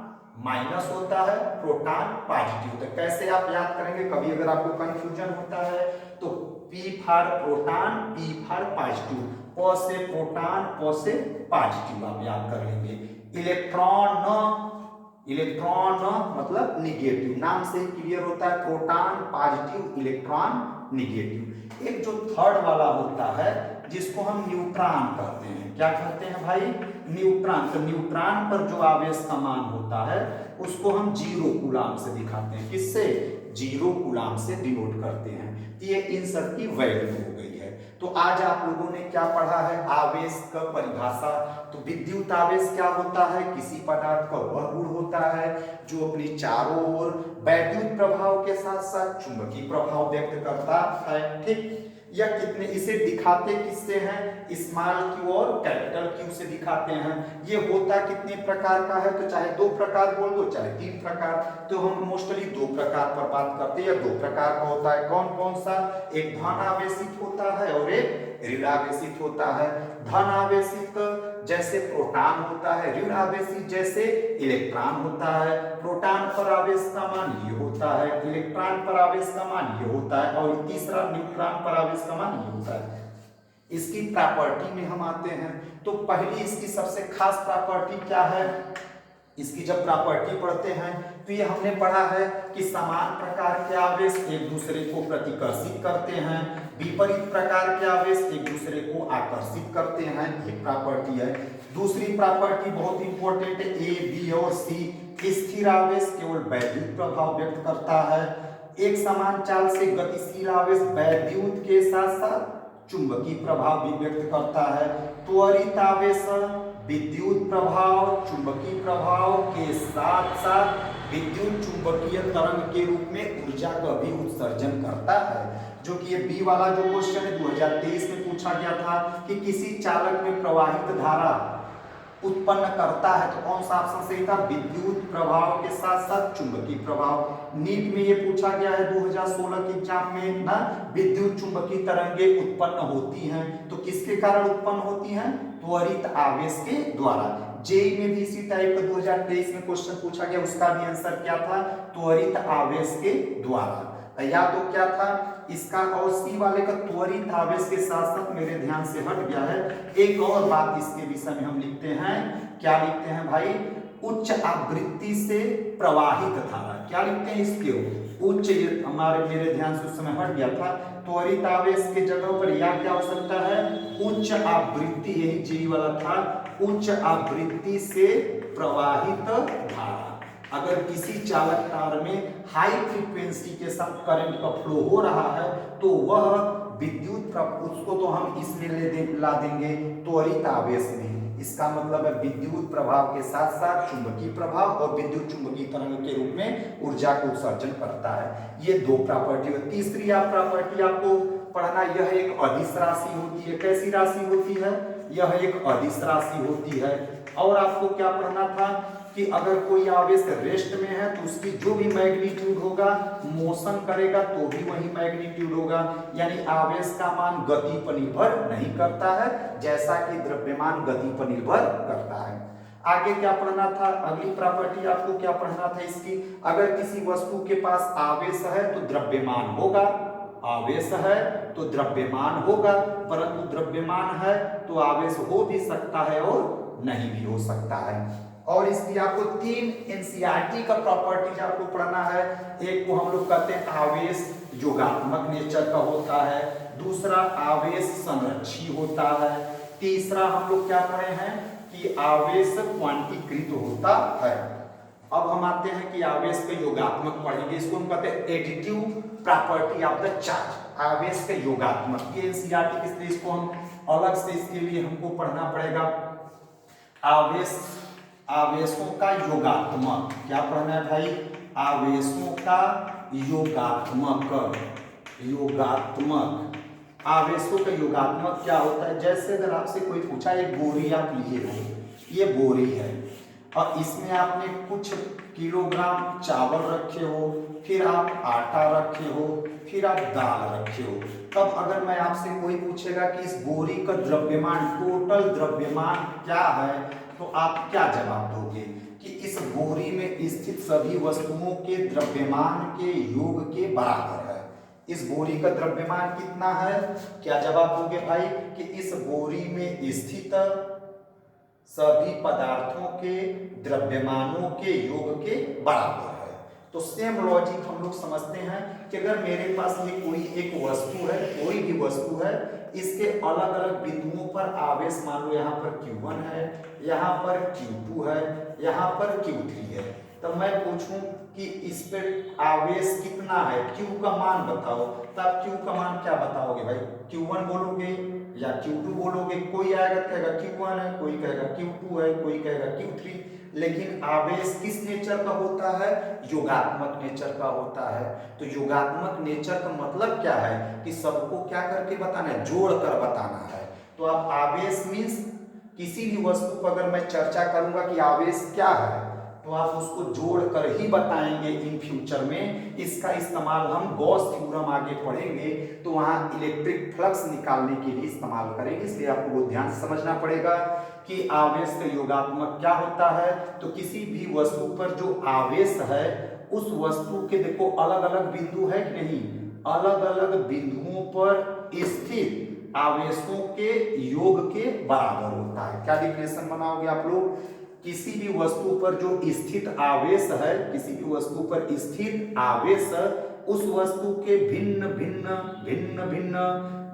माइनस होता है, प्रोटॉन पॉजिटिव होता है। कैसे आप याद करेंगे, कभी अगर आपको कंफ्यूजन होता है तो P for proton, P for positive, P से प्रोटॉन, P से पॉजिटिव आप याद कर लेंगे। इलेक्ट्रॉन, इलेक्ट्रॉन मतलब निगेटिव, नाम से क्लियर होता है, प्रोटॉन पॉजिटिव, इलेक्ट्रॉन निगेटिव। एक जो थर्ड वाला होता है जिसको हम न्यूट्रॉन कहते हैं, क्या कहते हैं भाई, न्यूट्रॉन। तो न्यूट्रॉन पर जो आवेश का मान होता है उसको हम 0 कूलम से दिखाते हैं, किससे, 0 कूलम से डिनोट करते हैं। ये इन सब की वैल्यू हो गई है। तो आज आप लोगों ने क्या पढ़ा है, आवेश का परिभाषा। तो विद्युत आवेश क्या होता है, किसी पदार्थ का वह गुण होता है जो अपनी चारों ओर वैद्युत प्रभाव के साथ साथ चुंबकीय प्रभाव व्यक्त करता है, ठीक। या कितने, इसे दिखाते किससे हैं, स्मॉल क्यू और कैपिटल क्यू से दिखाते हैं। ये होता कितने प्रकार का है, तो चाहे 2 प्रकार बोल दो चाहे 3 प्रकार, तो हम मोस्टली 2 प्रकार पर बात करते हैं, या 2 प्रकार का होता है। कौन कौन सा, एक धन आवेशित होता है और एक ऋण आवेशित होता है। धन आवेशित जैसे प्रोटॉन होता है, ऋण आवेशित जैसे इलेक्ट्रॉन होता है। प्रोटॉन पर आवेश का मान ये होता है, इलेक्ट्रॉन पर आवेश का मान ये होता है, और तीसरा न्यूट्रॉन पर आवेश का मान ये होता है। इसकी प्रॉपर्टी में हम आते हैं, तो पहली इसकी सबसे खास प्रॉपर्टी क्या है, इसकी जब प्रॉपर्टी पढ़ते हैं तो ये हमने पढ़ा है कि समान प्रकार के आवेश एक दूसरे को प्रतिकर्षित करते हैं, विपरीत प्रकार के आवेश एक दूसरे को आकर्षित करते हैं, एक प्रॉपर्टी है। दूसरी प्रॉपर्टी बहुत इंपॉर्टेंट है, ए, बी और सी, स्थिर आवेश केवल वैद्युत प्रभाव व्यक्त करता है, एक समान चाल से गतिशील आवेश वैद्युत के साथ साथ चुंबकीय प्रभाव भी व्यक्त करता है। त्वरित आवेश विद्युत प्रभाव, चुंबकीय प्रभाव के साथ साथ विद्युत चुंबकीय तरंग के रूप में ऊर्जा का भी उत्सर्जन करता है, जो कि ये बी वाला जो क्वेश्चन है 2023 में पूछा गया था कि किसी चालक में प्रवाहित धारा उत्पन्न करता है, तो कौन सा ऑप्शन सही था? विद्युत प्रभाव के साथ साथ चुंबकीय प्रभाव। नीट में ये पूछा गया है 2016 के एग्जाम में ना, विद्युत चुंबकीय तरंगे उत्पन्न होती हैं, तो किसके कारण उत्पन्न होती हैं? त्वरित आवेश के द्वारा। जेई में भी इसी टाइप का 2023 में क्वेश्चन पूछा गया, उसका भी आंसर क्या था? त्वरित आवेश के द्वारा। या तो क्या था इसका, और सी वाले का त्वरित आवेश के साथ साथ मेरे ध्यान से हट गया है। एक और बात इसके विषय में हम लिखते हैं, क्या लिखते हैं भाई? उच्च आवृत्ति से प्रवाहित धारा। क्या लिखते हैं इसके? उच्च, हमारे मेरे ध्यान से उस समय हट गया था। त्वरित आवेश के जगह पर या क्या हो सकता है? उच्च आवृत्ति, यही जी वाला था, उच्च आवृत्ति से प्रवाहित धारा। अगर किसी चालक तार में हाई फ्रीक्वेंसी के साथ करंट का फ्लो हो रहा है तो वह विद्युत, उसको तो हम इसमें ला देंगे त्वरित आवेश में। इसका मतलब है विद्युत प्रभाव के साथ साथ चुंबकीय प्रभाव और विद्युत चुंबकीय तरंग के रूप में ऊर्जा को उत्सर्जन करता है। ये दो प्रॉपर्टी है। तीसरी आप प्रॉपर्टी आपको पढ़ना, यह एक अदिश राशि होती है। कैसी राशि होती है? यह एक अदिश राशि होती है। और आपको क्या पढ़ना था कि अगर कोई आवेश रेस्ट में है तो उसकी जो भी मैग्नीट्यूड होगा, मोशन करेगा तो भी वही मैग्नीट्यूड होगा, यानी आवेश का मान गति पर निर्भर नहीं करता है, जैसा कि द्रव्यमान गति पर निर्भर करता है। आगे क्या पढ़ना था? अगली प्रॉपर्टी आपको क्या पढ़ना था इसकी? अगर किसी वस्तु के पास आवेश है तो द्रव्यमान होगा, आवेश है तो द्रव्यमान होगा, परंतु द्रव्यमान है तो आवेश हो भी सकता है और नहीं भी हो सकता है। और इसकी आपको 3 एनसीईआरटी का प्रॉपर्टीज आपको पढ़ना है। एक को हम लोग कहते हैं आवेश योगात्मक नेचर का होता है, दूसरा आवेश संरक्षी होता है, तीसरा हम लोग क्या पढ़े हैं कि आवेश क्वांटीकृत होता है। अब हम आते हैं कि आवेश के योगात्मक पढ़ेंगे, इसको हम कहते हैं additive property of the charge. आवेश के योगात्मक, ये एनसीईआरटी किसलिए, इसको हम अलग से इसके लिए हमको पढ़ना पड़ेगा। आवेशों का योगात्मक, क्या पढ़ना है भाई? आवेशों का योगात्मक। आवेशों का योगात्मक क्या होता है? जैसे अगर आपसे कोई पूछा, एक बोरी आप लिए हो, ये बोरी है और इसमें आपने कुछ किलोग्राम चावल रखे हो, फिर आप आटा रखे हो, फिर आप दाल रखे हो, तब अगर मैं आपसे कोई पूछेगा कि इस बोरी का द्रव्यमान, टोटल द्रव्यमान क्या है, तो आप क्या जवाब दोगे? कि इस बोरी में स्थित सभी वस्तुओं के द्रव्यमान के योग के बराबर है। इस बोरी का द्रव्यमान कितना है? क्या जवाब दोगे भाई? कि इस बोरी में स्थित सभी पदार्थों के द्रव्यमानों के योग के बराबर है। तो सेम लॉजिक हम लोग समझते हैं कि अगर मेरे पास ये कोई एक वस्तु है, कोई भी वस्तु है, इसके अलग अलग बिंदुओं पर आवेश, मान लो यहाँ पर Q1 है, यहाँ पर Q2 है, यहाँ पर Q3 है, तो मैं पूछूं कि इस पे आवेश कितना है, Q का मान बताओ, तब Q का मान क्या बताओगे भाई? Q1 बोलोगे या Q2 बोलोगे? कोई आएगा कहेगा Q1 है, कोई कहेगा Q2 है, कोई कहेगा Q3। लेकिन आवेश किस नेचर का होता है? योगात्मक नेचर का होता है। तो योगात्मक नेचर का मतलब क्या है? कि सबको क्या करके बताना है? जोड़ कर बताना है। तो आप आवेश मीन्स किसी भी वस्तु पर अगर मैं चर्चा करूंगा कि आवेश क्या है, तो आप उसको जोड़कर ही बताएंगे इन फ्यूचर में। इसका इस्तेमाल हम गॉस थ्योरम आगे पढ़ेंगे तो वहां इलेक्ट्रिक फ्लक्स निकालने के लिए इस्तेमाल करेंगे। इसलिए आपको वो ध्यान से समझना पड़ेगा कि आवेश का योगात्मक क्या होता है। तो किसी भी वस्तु पर जो आवेश है, उस वस्तु के देखो अलग अलग बिंदु है कि नहीं, अलग अलग बिंदुओं पर स्थित आवेशों के योग के बराबर होता है। क्या डिफिनेशन बनाओगे आप लोग? किसी भी वस्तु पर जो स्थित आवेश है, किसी भी वस्तु पर स्थित आवेश, उस वस्तु के भिन्न भिन्न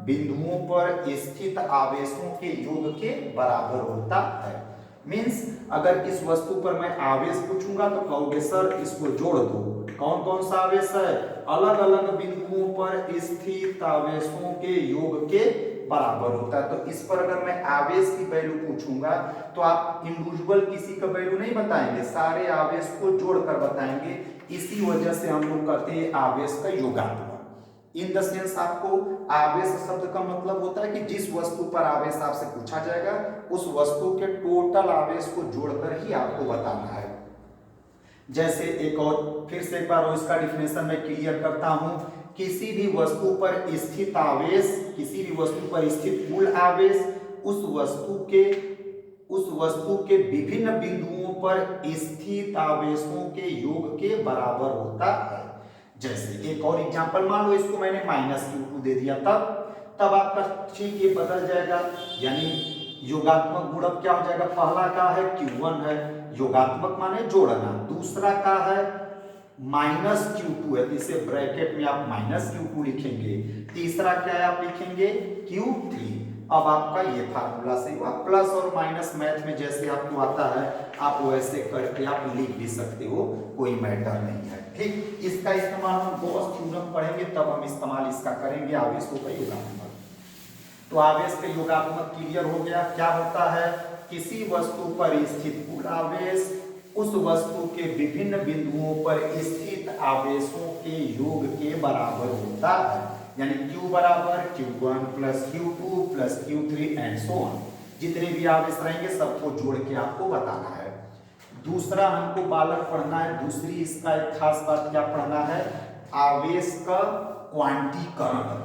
बिंदुओं पर स्थित आवेशों के योग के बराबर होता है। मीन्स अगर इस वस्तु पर मैं आवेश पूछूंगा तो कहोगे सर इसको जोड़ दो। कौन कौन सा आवेश है? अलग अलग बिंदुओं पर स्थित आवेशों के योग के बराबर होता है। तो इस पर अगर मैं आवेश की वैल्यू पूछूंगा तो आप इंडिविजुअल किसी का वैल्यू नहीं बताएंगे, सारे आवेश को जोड़कर बताएंगे। इसी वजह से हम लोग कहते हैं आवेश का योगात्मक। इन द सेंस आपको आवेश शब्द का मतलब होता है कि जिस वस्तु पर आवेश आपसे पूछा जाएगा उस वस्तु के टोटल आवेश को जोड़कर ही आपको बताना है। जैसे एक और फिर से एक बार इसका डिफिनेशन मैं क्लियर करता हूं। किसी भी वस्तु पर स्थित आवेश, किसी भी वस्तु पर स्थित कुल आवेश उस वस्तु के विभिन्न बिंदुओं पर स्थित आवेशों के योग के बराबर होता है। जैसे एक और एग्जांपल मान लो, इसको मैंने -q2 दे दिया, तब आपका ठीक ये बदल जाएगा, यानी योगात्मक गुणक क्या हो जाएगा? पहला का है q1 है, योगात्मक माने जोड़ना, दूसरा का है -q2 है, इसे ब्रैकेट में आप -q2 लिखेंगे, तीसरा क्या है आप लिखेंगे q3। अब आपका ये फार्मूला से हुआ। प्लस और माइनस मैथ में जैसे आपको आता है आप वैसे करके आप लिख भी सकते हो, कोई मैटर नहीं है। ठीक, इसका इस्तेमाल हम गॉस थ्योरम पढ़ेंगे तब हम इस्तेमाल इसका करेंगे आवेशों का योगात्मक। तो आवेश के योगात्मक क्लियर हो गया। क्या होता है? किसी वस्तु पर स्थित कुल आवेश उस वस्तु के विभिन्न बिंदुओं पर स्थित आवेशों के योग के बराबर होता है, यानी Q बराबर Q1 plus Q2 plus Q3 and so on. जितने भी आवेश रहेंगे सबको जोड़ के आपको बताना है। दूसरा हमको बालक पढ़ना है, दूसरी इसका एक खास बात क्या पढ़ना है? आवेश का क्वांटीकरण।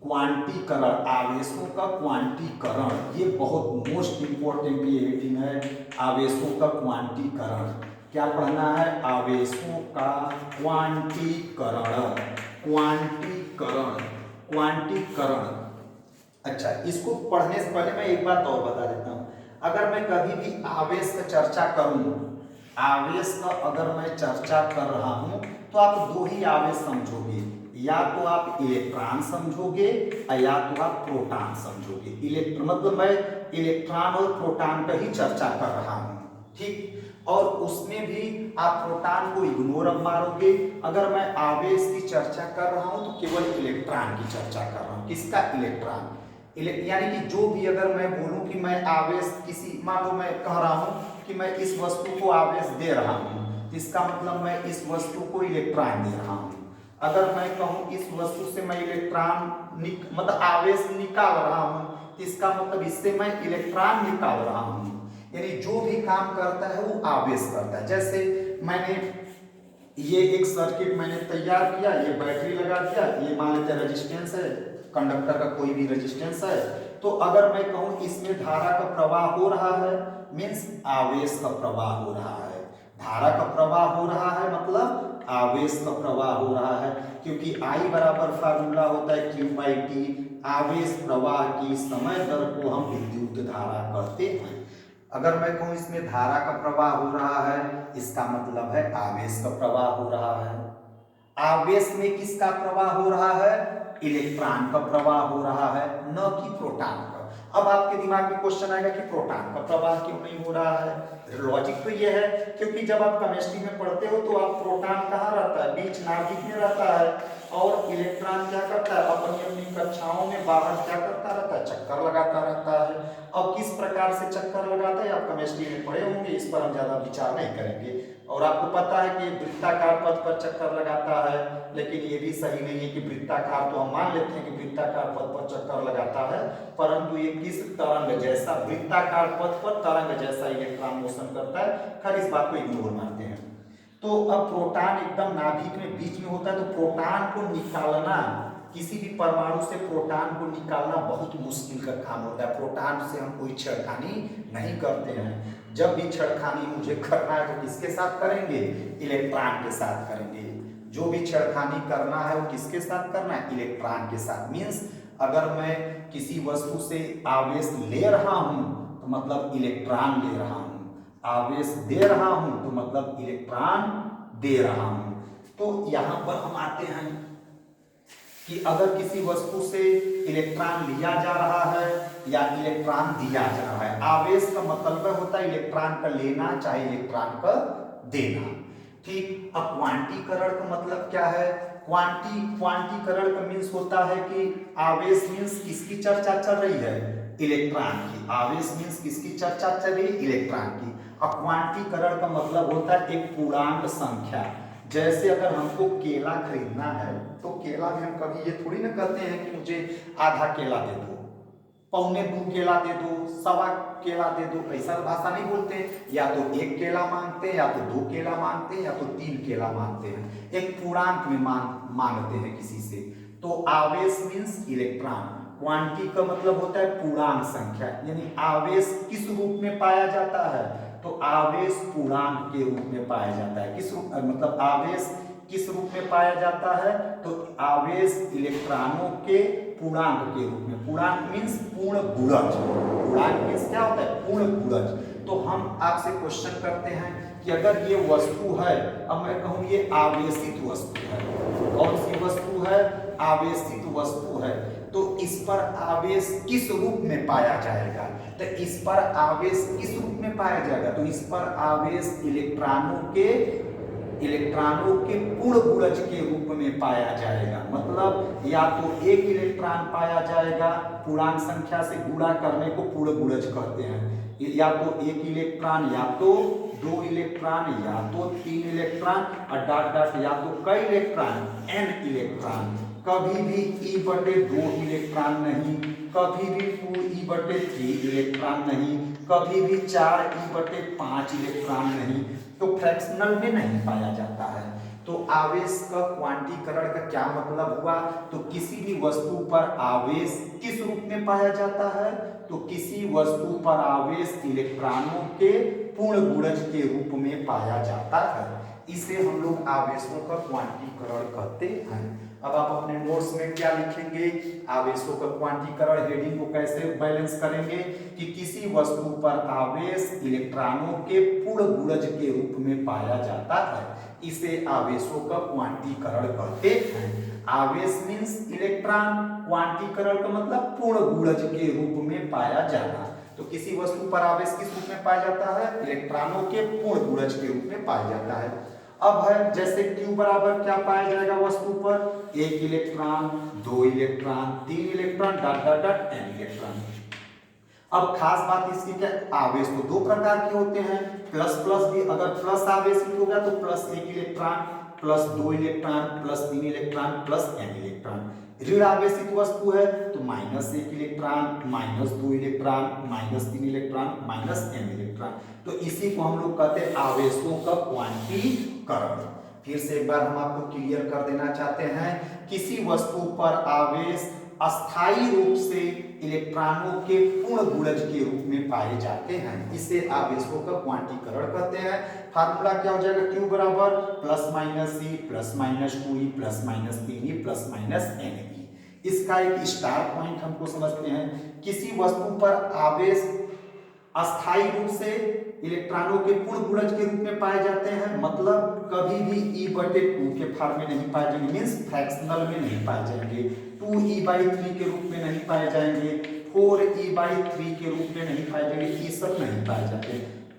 क्वांटीकरण, आवेशों का क्वांटीकरण, ये बहुत मोस्ट इंपॉर्टेंट ये हेडिंग है, आवेशों का क्वांटीकरण। क्या पढ़ना है? आवेशों का क्वांटीकरण। क्वांटीकरण, क्वांटीकरण। अच्छा, इसको पढ़ने से पहले मैं एक बात और बता देता हूं। अगर मैं कभी भी आवेश का चर्चा करूं, आवेश का अगर मैं चर्चा कर रहा हूं तो आप दो ही आवेश समझोगे, या तो आप इलेक्ट्रॉन समझोगे या तो आप प्रोटॉन समझोगे। मतलब मैं इलेक्ट्रॉन और प्रोटॉन का ही चर्चा कर रहा हूं, ठीक। और उसमें भी आप प्रोटॉन को इग्नोर मारोगे। अगर मैं आवेश की चर्चा कर रहा हूं तो केवल इलेक्ट्रॉन की चर्चा कर रहा हूं। किसका? इलेक्ट्रॉन। यानी कि जो भी अगर मैं बोलूं कि मैं आवेश किसी, मान लो मैं कह रहा हूं कि मैं इस वस्तु को आवेश दे रहा हूं, इसका मतलब मैं इस वस्तु को इलेक्ट्रॉन दे रहा हूं। अगर मैं कहूं इस वस्तु से मैं इलेक्ट्रॉन मतलब आवेश निकाल रहा हूं, इसका मतलब इससे मैं इलेक्ट्रॉन निकाल रहा हूं। यानी जो भी काम करता है वो आवेश करता है। जैसे मैंने ये एक सर्किट मैंने तैयार किया, ये बैटरी लगा दिया, ये मान लेते हैं रेजिस्टेंस है, कंडक्टर का कोई भी रेजिस्टेंस है। तो अगर मैं कहूं इसमें धारा का प्रवाह हो रहा है, मींस आवेश का प्रवाह हो रहा है। धारा का प्रवाह हो रहा है मतलब आवेश का प्रवाह हो रहा है, क्योंकि I बराबर फार्मूला होता है Q/T। आवेश प्रवाह की समय दर को हम विद्युत धारा कहते हैं। अगर मैं कहूं इसमें धारा का प्रवाह हो रहा है, इसका मतलब है आवेश का प्रवाह हो रहा है। आवेश में किसका प्रवाह हो रहा है? इलेक्ट्रॉन का प्रवाह हो रहा है, न कि प्रोटॉन का। अब आपके दिमाग में क्वेश्चन आएगा कि प्रोटॉन का प्रवाह क्यों नहीं हो रहा है? लॉजिक तो ये है क्योंकि जब आप केमिस्ट्री में पढ़ते हो तो आप प्रोटॉन कहाँ रहता है? बीच नाभिक में रहता है, और इलेक्ट्रॉन क्या करता है? अपनी अपनी कक्षाओं में बाहर क्या करता रहता है? चक्कर लगाता रहता है। अब किस प्रकार से चक्कर लगाता है आप केमिस्ट्री में पढ़े होंगे, इस पर हम ज्यादा विचार नहीं करेंगे। और आपको पता है कि वृत्ताकार पथ पर चक्कर लगाता है, लेकिन ये भी सही नहीं है कि वृत्ताकार, तो हम मान लेते हैं कि वृत्ताकार पथ पर चक्कर लगाता है, परंतु ये किस तरंग जैसा, वृत्ताकार पथ पर तरंग जैसा इलेक्ट्रॉन मोशन करता है। खैर इस बात को इग्नोर मानते हैं। तो अब प्रोटॉन एकदम नाभिक में बीच में होता है, तो प्रोटॉन को निकालना, किसी भी परमाणु से प्रोटॉन को निकालना बहुत मुश्किल का काम होता है। प्रोटॉन से हम कोई छेड़खानी नहीं करते हैं। जब भी छेड़खानी मुझे करना है तो किसके साथ करेंगे? इलेक्ट्रॉन के साथ करेंगे। जो भी छेड़खानी करना है वो किसके साथ करना है? इलेक्ट्रॉन के साथ। मीन्स अगर मैं किसी वस्तु से आवेश ले रहा हूं तो मतलब इलेक्ट्रॉन ले रहा हूं, आवेश दे रहा हूं तो मतलब इलेक्ट्रॉन दे रहा हूं। तो यहां पर हम आते हैं कि अगर किसी वस्तु से इलेक्ट्रॉन लिया जा रहा है या इलेक्ट्रॉन दिया जा रहा है, आवेश का मतलब होता है इलेक्ट्रॉन का लेना चाहे इलेक्ट्रॉन का देना, ठीक। अब क्वांटीकरण का मतलब क्या है? क्वांटीकरण का मीन्स होता है कि आवेश मीन्स किसकी चर्चा चल रही है? इलेक्ट्रॉन की। आवेश मीन्स किसकी चर्चा चल रही है? इलेक्ट्रॉन की। अब क्वांटीकरण का मतलब होता है एक पूर्णांक संख्या जैसे अगर हमको केला खरीदना है तो केला में हम कभी ये थोड़ी ना कहते हैं कि मुझे आधा केला दे दो, पौने 2 केला दे दो, सवा केला दे दो, ऐसा भाषा नहीं बोलते। या तो 1 केला मांगते हैं, या तो 2 केला मांगते हैं, या तो 3 केला मांगते हैं, एक पूर्णांक में मांगते हैं किसी से। तो आवेश मीन्स इलेक्ट्रॉन, क्वांटी का मतलब होता है पूर्णांक संख्या, यानी आवेश किस रूप में पाया जाता है, तो आवेश पूर्णांक के रूप में पाया जाता है। किस रूप मतलब आवेश किस रूप में पाया जाता है, तो आवेश इलेक्ट्रॉनों के पूर्णांक के रूप में। पूर्णांक मीन्स पूर्ण गुणज, पूर्णांक मीन्स क्या होता है, पूर्ण गुणज। तो हम आपसे क्वेश्चन करते हैं कि अगर ये वस्तु है, अब मैं कहूं ये आवेशित वस्तु है, कौन सी वस्तु है, आवेशित वस्तु है, तो इस पर आवेश किस रूप में पाया जाएगा, तो इस पर आवेश किस रूप में पाया जाएगा, तो इस पर आवेश इलेक्ट्रॉनों के पूर्ण गुणज के रूप में पाया जाएगा। मतलब या तो 1 इलेक्ट्रॉन पाया जाएगा, पूर्णांक संख्या से गुणा करने को पूर्ण गुणज कहते हैं, या तो 1 इलेक्ट्रॉन, या तो 2 इलेक्ट्रॉन, या तो 3 इलेक्ट्रॉन, और डॉट डॉट या तो कई इलेक्ट्रॉन, n इलेक्ट्रॉन। कभी भी E/2 इलेक्ट्रॉन नहीं, कभी भी 2E/3 इलेक्ट्रॉन नहीं, कभी भी 4E/5 इलेक्ट्रॉन नहीं, तो फ्रैक्शनल में नहीं पाया जाता है। तो आवेश का क्वांटीकरण का क्या मतलब हुआ, तो किसी भी वस्तु पर आवेश किस रूप में पाया जाता है, तो किसी वस्तु पर आवेश इलेक्ट्रॉनों के पूर्ण गुणज के रूप में पाया जाता है। इसे हम लोग आवेशों का क्वांटीकरण कहते हैं। अब आप अपने नोट्स में क्या लिखेंगे, आवेशों का क्वांटीकरण हेडिंग को कैसे बैलेंस करेंगे कि किसी वस्तु पर आवेश इलेक्ट्रॉनों के पूर्ण गुणज के रूप में पाया जाता है, इसे आवेशों का क्वांटीकरण कहते हैं। आवेश मीन्स इलेक्ट्रॉन, क्वांटीकरण का मतलब पूर्ण गुणज के रूप में पाया जाना। तो किसी वस्तु पर आवेश किस रूप में पाया जाता है, इलेक्ट्रॉनों के पूर्ण गुणज के रूप में पाया जाता है। अब है जैसे Q बराबर क्या पाया जाएगा वस्तु पर, 1 electron, 2 electron, 3 electron, dot dot dot n electron. अब खास बात इसकी क्या, आवेश तो 2 प्रकार के होते हैं, प्लस प्लस भी, अगर प्लस आवेशित हो गया तो +1 electron, +2 electron, +3 electron, +n electron. ऋण आवेशित वस्तु है तो -1 electron, -2 electron, -3 electron, -n electron. तो इसी को हम लोग कहते हैं आवेशों का क्वांटीकरण। फिर से एक बार हम आपको क्लियर कर देना चाहते हैं, किसी वस्तु पर आवेश अस्थायी रूप से इलेक्ट्रॉनों के पूर्ण गुणज के रूप में पाए जाते हैं, इसे आवेशों का क्वांटीकरण कहते हैं। फार्मूला क्या हो जाएगा, Q बराबर +-E +-2E +-3E +-NE। इसका एक स्टार पॉइंट हमको समझते हैं, किसी वस्तु पर आवेश अस्थायी रूप से इलेक्ट्रॉनों के पूर्ण गुणज के रूप में पाए जाते हैं, मतलब कभी भी E/2 के फॉर्म में नहीं पाए जाएंगे, मीन्स फ्रैक्शनल में नहीं पाए जाएंगे, 2E/3 के रूप में नहीं पाए जाएंगे, 4E/3 के रूप में नहीं पाए जाएंगे, ये सब नहीं पाए जाते,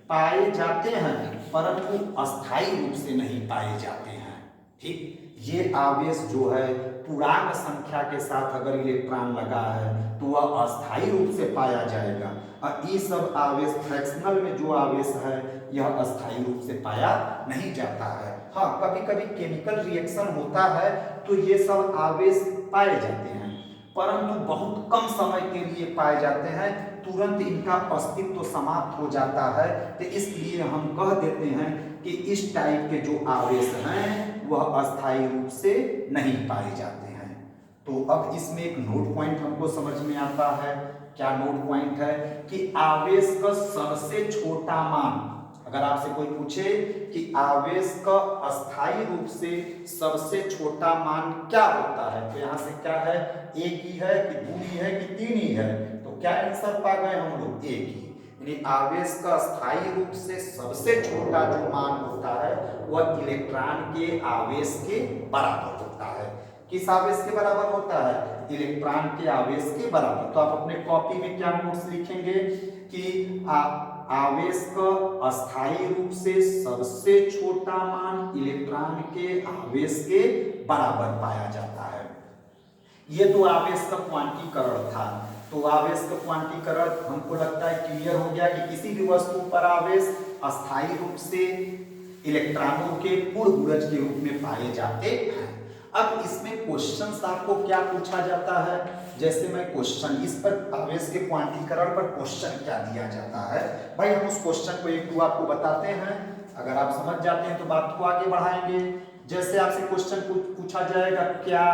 पाए जाते हैं परंतु अस्थायी रूप से नहीं पाए जाते हैं। ठीक, ये आवेश जो है पूर्णांक संख्या के साथ अगर इलेक्ट्रॉन लगा है तो वह अस्थायी रूप से पाया जाएगा, और ये सब आवेश फ्रैक्शनल में जो आवेश है यह अस्थायी रूप से पाया नहीं जाता है। हाँ, कभी कभी केमिकल रिएक्शन होता है तो ये सब आवेश पाए जाते हैं, परंतु बहुत कम समय के लिए पाए जाते हैं, तुरंत इनका अस्तित्व तो समाप्त हो जाता है। तो इसलिए हम कह देते हैं कि इस टाइप के जो आवेश हैं वह अस्थायी रूप से नहीं पाए जाते हैं। तो अब इसमें एक नोट पॉइंट हमको समझ में आता है। क्या नोट पॉइंट है कि आवेश का सबसे छोटा मान, अगर आपसे कोई पूछे कि आवेश का अस्थायी रूप से सबसे छोटा मान क्या होता है, तो यहाँ से क्या है, 1 ही है कि 2 ही है कि 3 ही है, तो क्या आंसर पा गए हम लोग, 1 ही। यानी आवेश का अस्थायी रूप से सबसे छोटा जो मान होता है वह इलेक्ट्रॉन के आवेश के बराबर होता है। किस आवेश के बराबर होता है, इलेक्ट्रॉन के आवेश के बराबर। तो आप अपने कॉपी में क्या नोट्स लिखेंगे कि आवेश का अस्थायी रूप से सबसे छोटा मान इलेक्ट्रॉन के आवेश के बराबर पाया जाता है। ये तो आवेश का क्वांटीकरण था। तो आवेश का क्वांटीकरण हमको लगता है क्लियर हो गया कि किसी भी वस्तु पर आवेश अस्थायी रूप से इलेक्ट्रॉनों के पूर्ण गुणज के रूप में पाए जाते हैं। अब इसमें क्वेश्चंस आपको क्या पूछा जाता है, जैसे मैं क्वेश्चन इस पर आवेश के क्वांटीकरण पर क्वेश्चन क्या दिया जाता है, भाई हम उस क्वेश्चन को एक दो आपको बताते हैं, अगर आप समझ जाते हैं तो बात को आगे बढ़ाएंगे। जैसे आपसे क्वेश्चन पूछा जाएगा, क्या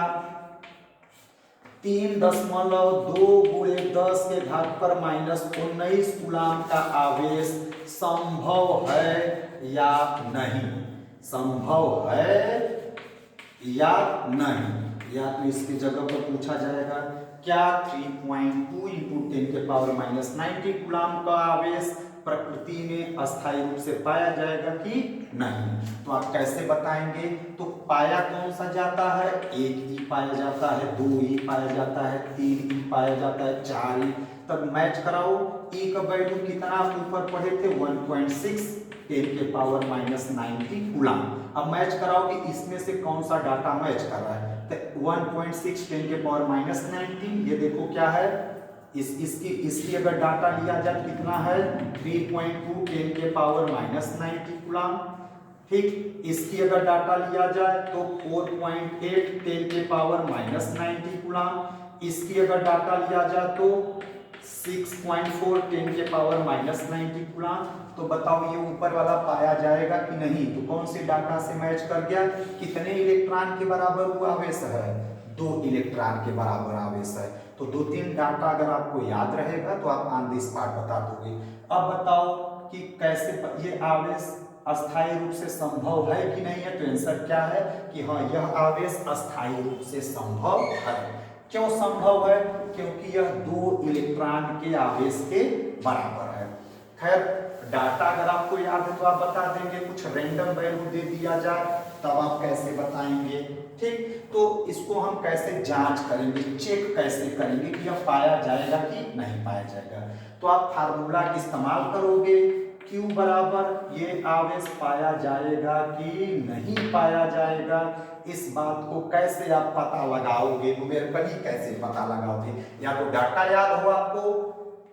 3.2 × 10 के घात पर -19 कूलाम का आवेश संभव है या नहीं, संभव है या नहीं, या तो इसकी जगह पर पूछा जाएगा क्या 3.2 × 10⁻90 कूलाम का आवेश प्रकृति में अस्थायी रूप से पाया जाएगा कि नहीं। तो आप कैसे बताएंगे, तो पाया कौन सा जाता है, 1 ई पाया जाता है, 2 ई पाया जाता है, 3 ई पाया जाता है, 4 ई, तब मैच कराओ। ई का वैल्यू कितना ऊपर पढ़े थे, 1.6 10⁻90 कूलाम। अब मैच कराओ कि इसमें से कौन सा डाटा मैच कर रहा है, तो 1.6 10⁻90, ये देखो क्या है, इसकी अगर डाटा लिया जाए कितना है, 3.2 10⁻90 कूलाम। ठीक, इसकी अगर डाटा लिया जाए तो 4.8 10⁻90 कूलाम। इसकी अगर डाटा लिया जाए तो 6.4 10⁻90 कूलाम। तो बताओ ये ऊपर वाला पाया जाएगा कि नहीं, तो कौन से डाटा से मैच कर गया, कितने इलेक्ट्रॉन के बराबर वो आवेश है, 2 इलेक्ट्रॉन के बराबर आवेश है। तो 2-3 डाटा अगर आपको याद रहेगा तो आप ऑन द स्पॉट बता दोगे। अब बताओ कि कैसे ये आवेश अस्थायी रूप से संभव है कि नहीं है, तो आंसर क्या है कि हाँ, यह आवेश अस्थायी रूप से संभव है। क्यों संभव है, क्योंकि यह 2 इलेक्ट्रॉन के आवेश के बराबर है। खैर डाटा अगर आपको याद है तो आप बता देंगे, कुछ रैंडम वैल्यू दे दिया जाए तब आप कैसे बताएंगे। ठीक, तो इसको हम कैसे जांच करेंगे, चेक कैसे करेंगे कि यह पाया जाएगा कि नहीं पाया जाएगा, तो आप फार्मूला इस्तेमाल करोगे, Q बराबर ये आवेश पाया जाएगा कि नहीं पाया जाएगा। इस बात को कैसे आप पता लगाओगे, न्यूमेरिकली कैसे पता लगाओगे, या तो डाटा याद हो आपको,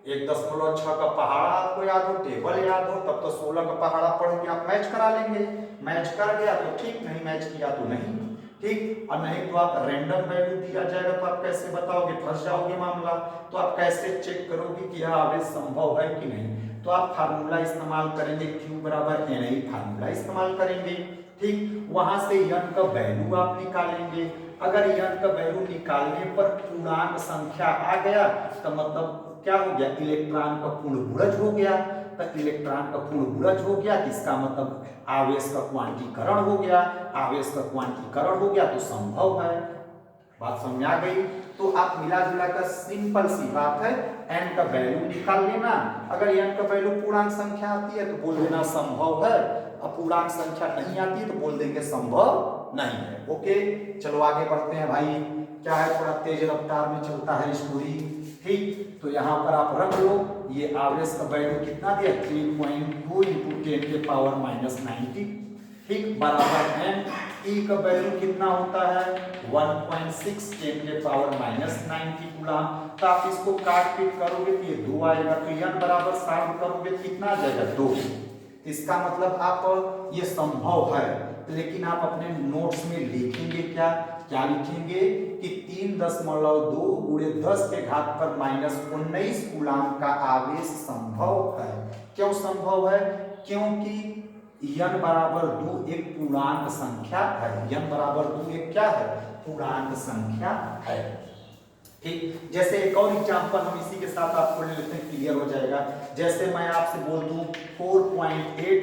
1.6 का पहाड़ा आपको याद हो, टेबल याद हो, तब तो 16 का पहाड़ा पढ़ के आप मैच करा लेंगे, मैच कर गया तो ठीक, नहीं मैच किया तो नहीं। ठीक, और नहीं तो आप रैंडम वैल्यू दिया जाएगा तो आप कैसे बताओगे, फंस जाओगे मामला। तो आप कैसे चेक करोगे कि यह आवेश संभव है कि नहीं, तो आप फार्मूला इस्तेमाल करेंगे, Q बराबर NI फार्मूला इस्तेमाल करेंगे। ठीक, वहां से n का वैल्यू आप निकालेंगे। अगर n का वैल्यू निकालने पर पूर्णांक संख्या आ गया तो मतलब क्या हो गया, इलेक्ट्रॉन का पूर्ण गुणज हो गया। तो इलेक्ट्रॉन का पूर्ण गुणज हो गया, इसका मतलब आवेश का क्वांटीकरण हो गया, आवेश का क्वांटीकरण हो गया तो संभव है। बात समझ आ गई। तो आप मिला जुला कर सिंपल सी बात है, n का वैल्यू निकाल लेना। अगर n का वैल्यू पूर्णांक संख्या आती है तो बोल देना संभव है, अब पूर्णांक संख्या नहीं आती है तो बोल देंगे संभव नहीं है। ओके, चलो आगे बढ़ते हैं भाई, क्या है थोड़ा तेज रफ्तार में चलता है स्टोरी। ठीक, तो यहाँ पर आप रख लो, ये आवेश का वैल्यू कितना दिया, 3.2 × 10⁻90। ठीक, बराबर है E का वैल्यू कितना होता है, 1.6 10⁻90 कूलाम। तो आप इसको काट पीट करोगे तो ये 2 आएगा, तो n बराबर सॉल्व करोगे तो कितना आ जाएगा, 2। इसका मतलब आप ये संभव है, लेकिन आप अपने नोट्स में लिखेंगे क्या, क्या लिखेंगे कि 3.2 × 10 के घात पर -19 कूलाम का आवेश संभव है। क्यों संभव है, क्योंकि n बराबर 2 एक पूर्णांक संख्या है, n बराबर 2 एक क्या है, पूर्णांक संख्या है। ठीक, जैसे एक और एग्जांपल हम इसी के साथ आपको ले लेते हैं, क्लियर हो जाएगा। जैसे मैं आपसे बोल दूं 4.8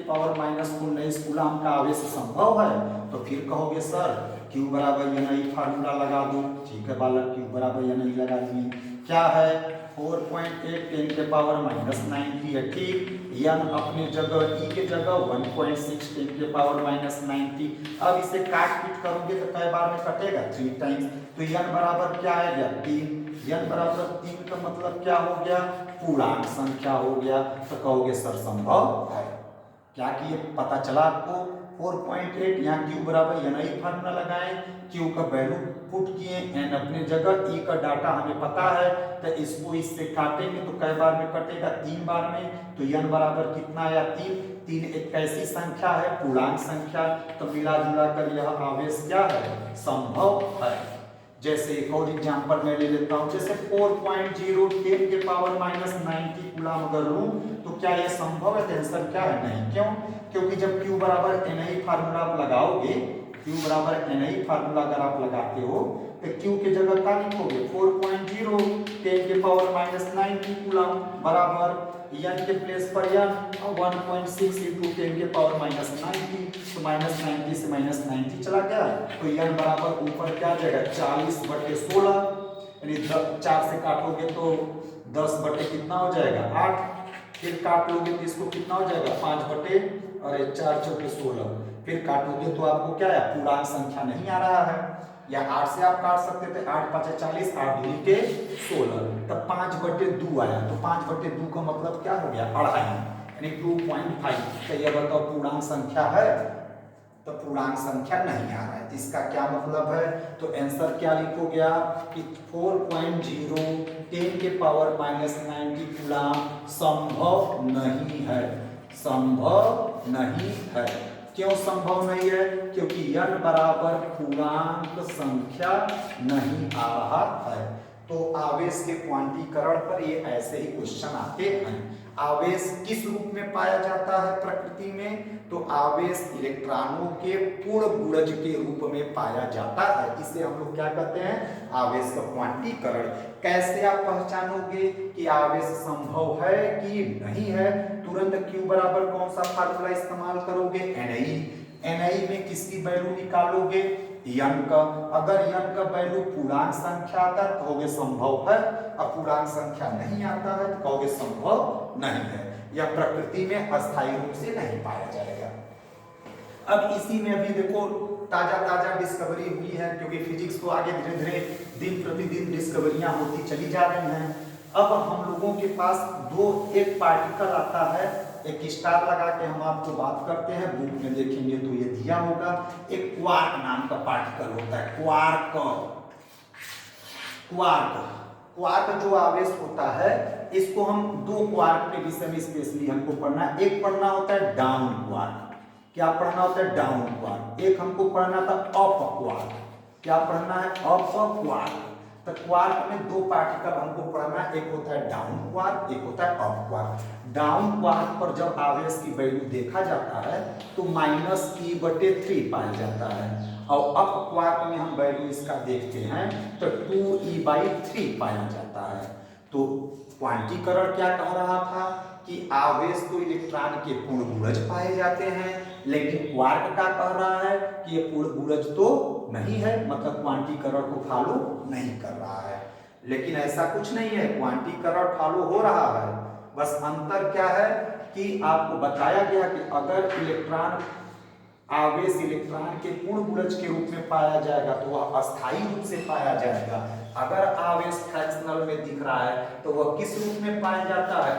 10⁻19 कूलाम का आवेश संभव है, तो फिर कहोगे सर Q बराबर NI फार्मूला लगा दो। ठीक है बालक, Q बराबर NI लगा दिए, क्या है 4.8 10⁻90 है। ठीक, n अपने जगह, E के जगह 1.6 10⁻90। अब इसे काट पीट करोगे तो कई बार में कटेगा, 3 टाइम्स, तो n बराबर क्या आएगा, 3। n बराबर 3 का मतलब क्या हो गया, पूर्णांक संख्या हो गया। तो कहोगे सर संभव है। क्या किए पता चला आपको 4.8। यहाँ क्यू बराबर NI फार्मूला लगाएं, क्यू का वैल्यू पुट किए, एन अपने जगह, ई का डाटा हमें पता है, तो इसको इससे काटेंगे तो कई बार में कटेगा, 3 बार में। तो n बराबर कितना आया 3। 3 एक कैसी संख्या है, पूर्णांक संख्या, तो मिला जुला कर यह आवेश क्या है, संभव है। जैसे एक और एग्जांपल मैं ले लेता हूं, जैसे 4.0 10 के पावर -90 कूलम अगर लूं तो क्या यह संभव है, तो आंसर क्या है, नहीं। क्यों? क्योंकि जब Q बराबर NI फार्मूला आप लगाओगे, Q बराबर NI फार्मूला अगर आप लगाते हो तो Q के जगह क्या लिखोगे, 4.0 10 के पावर -90 कूलम बराबर n के प्लेस पर n 1.6 इंटू 10 के पावर -90, तो -90 से -90 चला गया, तो n बराबर ऊपर क्या आ जाएगा 40/16, यानी 4 से काटोगे तो 10 बटे कितना हो जाएगा 8, फिर काट लोगे तो इसको कितना हो जाएगा 5 बटे, अरे 4 चौके 16, फिर काटोगे तो आपको क्या है, पूर्णांक संख्या नहीं आ रहा है, या 8 से आप काट सकते थे, 8 5 40, 8 2 के 16, तब 5/2 आया, तो 5/2 का मतलब क्या हो गया, अढ़ाई, यानी 2.5। तो यह बताओ पूर्णांक संख्या है, तो पूर्णांक संख्या नहीं आ रहा है, तो इसका क्या मतलब है, तो आंसर क्या लिखोगे आप कि 4.0 10 के पावर -90 कूलम संभव नहीं है, संभव नहीं है। क्यों संभव नहीं है, क्योंकि n बराबर पूर्णांक संख्या नहीं आ रहा है। तो आवेश के क्वांटीकरण पर ये ऐसे ही क्वेश्चन आते हैं। आवेश किस रूप में पाया जाता है प्रकृति में, तो आवेश इलेक्ट्रॉनों के पूर्ण गुणज के रूप में पाया जाता है, इसे हम लोग क्या कहते हैं, आवेश का क्वांटीकरण। कैसे आप पहचानोगे कि आवेश संभव है कि नहीं है, तुरंत Q बराबर कौन सा फार्मूला इस्तेमाल करोगे, NI में किसकी वैल्यू निकालोगे, n का, अगर n का वैल्यू पूर्णांक संख्या आता है तो कहोगे संभव है, अब पूर्णांक संख्या नहीं आता है तो कहोगे संभव नहीं है, या प्रकृति में अस्थायी रूप से नहीं पाया जाएगा। अब इसी में अभी देखो ताजा डिस्कवरी हुई है, क्योंकि फिजिक्स को आगे धीरे धीरे दिन प्रतिदिन डिस्कवरियां होती चली जा रही हैं। अब हम लोगों के पास एक पार्टिकल आता है, एक स्टार लगा के हम आपको बात करते हैं, बुक में देखेंगे तो ये दिया होगा, एक क्वार्क नाम का पार्टिकल होता है, क्वार्क जो आवेश होता है, इसको हम 2 क्वार्क के विषय में स्पेशली हमको पढ़ना है। एक पढ़ना होता है डाउन क्वार्क, क्या पढ़ना होता है, डाउन क्वार्क। एक हमको पढ़ना था अप क्वार्क, क्या पढ़ना है, अप क्वार्क। तो क्वार्क में 2 पार्टिकल हमको पढ़ना है, एक होता है डाउन क्वार्क, एक होता है अप क्वार्क। डाउन क्वार्क पर जब आवेश की वैल्यू देखा जाता है तो -e/3 पाया जाता है, और अप क्वार्क में हम वैल्यू इसका देखते हैं तो 2e/3 पाया जाता है। तो क्वांटीकरण क्या कह रहा था कि आवेश तो इलेक्ट्रॉन के पूर्ण गुणज पाए जाते हैं, लेकिन क्वार्क क्या कह रहा है कि ये पूर्ण गुणज तो नहीं है, मतलब क्वांटीकरण को फॉलो नहीं कर रहा है। लेकिन ऐसा कुछ नहीं है, क्वांटीकरण फॉलो हो रहा है, बस अंतर क्या है कि आपको बताया गया कि अगर आवेश इलेक्ट्रॉन के पूर्ण गुणज के रूप में पाया जाएगा तो वह अस्थायी रूप से पाया जाएगा। अगर आवेश फ्रैक्शनल में दिख रहा है तो वह किस रूप में पाया जाता है,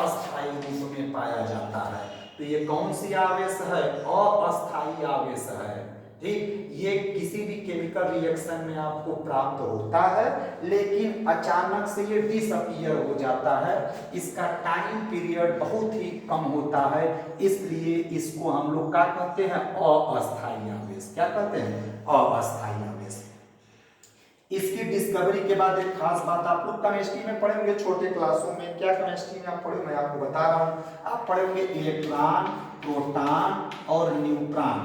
अस्थायी रूप में पाया जाता है। तो ये कौन सी आवेश है, अस्थायी आवेश है, ठीक। ये किसी भी केमिकल रिएक्शन में आपको प्राप्त होता है, लेकिन अचानक से ये डिसअपीयर हो जाता है, इसका टाइम पीरियड बहुत ही कम होता है, इसलिए इसको हम लोग क्या कहते हैं, अस्थायी आवेश। क्या कहते हैं, अस्थायी आवेश। इसकी डिस्कवरी के बाद एक खास बात आप लोग केमिस्ट्री में पढ़ेंगे छोटे क्लासों में। क्या केमिस्ट्री में आप पढ़े, मैं आपको बता रहा हूँ, आप पढ़ेंगे इलेक्ट्रॉन, प्रोटॉन और न्यूट्रॉन,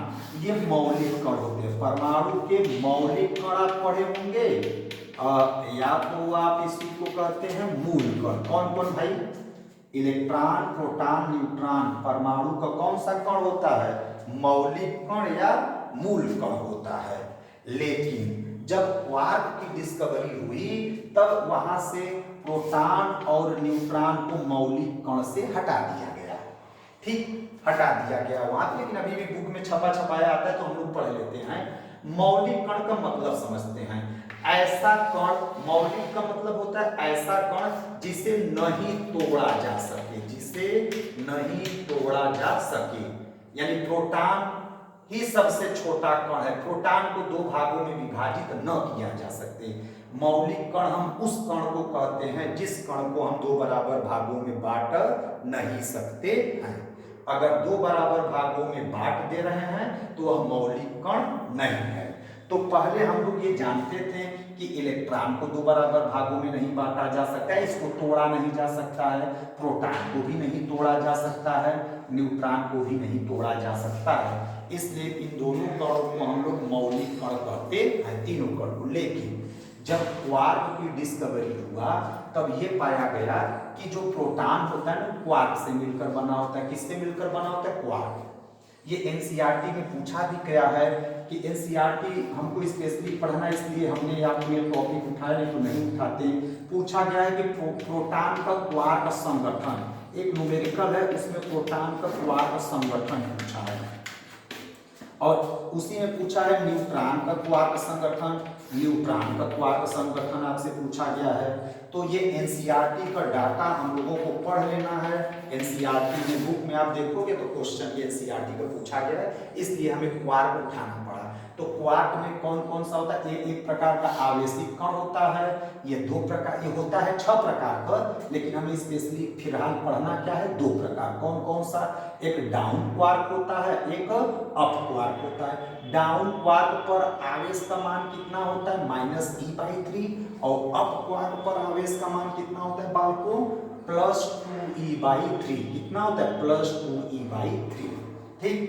ये मौलिक कण होते हैं, परमाणु के मौलिक कण आप पढ़े होंगे, या तो आप इसी को कहते हैं मूल कण। कौन कौन भाई, इलेक्ट्रॉन, प्रोटॉन, न्यूट्रॉन, परमाणु का कौन सा कण होता है, मौलिक कण या मूल कण होता है। लेकिन जब क्वार्क की डिस्कवरी हुई तब वहां से प्रोटॉन और न्यूट्रॉन को मौलिक कण से हटा दिया गया, ठीक, हटा दिया गया वहां। लेकिन अभी भी बुक में छपाया आता है तो हम लोग पढ़ लेते हैं। मौलिक कण का मतलब समझते हैं। ऐसा कण, मौलिक का मतलब होता है ऐसा कण जिसे नहीं तोड़ा जा सके, जिसे नहीं तोड़ा जा सके, यानी प्रोटॉन ही सबसे छोटा कण है, प्रोटॉन को दो भागों में विभाजित न किया जा सकते। मौलिक कण हम उस कण को कहते हैं जिस कण को हम दो बराबर भागों में बांट नहीं सकते हैं। अगर दो बराबर भागों में बांट दे रहे हैं तो वह मौलिक कण नहीं है। तो पहले हम लोग ये जानते थे कि इलेक्ट्रॉन को दो बराबर भागों में नहीं बांटा जा सकता है, इसको तोड़ा नहीं जा सकता है, प्रोटॉन को भी नहीं तोड़ा जा सकता है, न्यूट्रॉन को भी नहीं तोड़ा जा सकता है। इसलिए इन दोनों कणों को हम लोग मौलिक कण कहते हैं, तीनों कण को। लेकिन जब क्वार्क की डिस्कवरी हुआ तब ये पाया गया कि जो प्रोटॉन होता है ना क्वार्क से मिलकर बना होता है। किससे मिलकर बना होता है? क्वार्क। ये एनसीईआरटी में पूछा भी गया है कि एनसीईआरटी हमको स्पेशली पढ़ना, इसलिए हमने आपको ये टॉपिक उठाया, नहीं तो नहीं उठाते। पूछा गया है कि प्रोटॉन का क्वार्क संगठन, एक न्यूमेरिकल है उसमें प्रोटॉन का क्वार्क संगठन पूछा है, और उसी में पूछा है न्यूट्रॉन का क्वार्क संगठन, न्यूट्रॉन का क्वार्क संगठन आपसे पूछा गया है। तो ये एनसीईआरटी का डाटा हम लोगों को पढ़ लेना है। एनसीईआरटी में बुक में आप देखोगे तो क्वेश्चन एनसीईआरटी का पूछा गया है, इसलिए हमें क्वार्क उठाना पड़ा। तो क्वार्क में कौन कौन सा होता है? एक प्रकार का आवेशित कण होता है, ये दो प्रकार, ये होता है 6 प्रकार का, लेकिन हमें स्पेशली फिलहाल पढ़ना क्या है? 2 प्रकार। कौन कौन सा? एक डाउन क्वार्क होता है, एक अप क्वार्क होता है। डाउन क्वार्क पर आवेश का मान कितना होता है? -e/3, और अप क्वार्क पर आवेश का मान कितना होता है बालकों? +2e/3। कितना होता है? +2e/3। ठीक।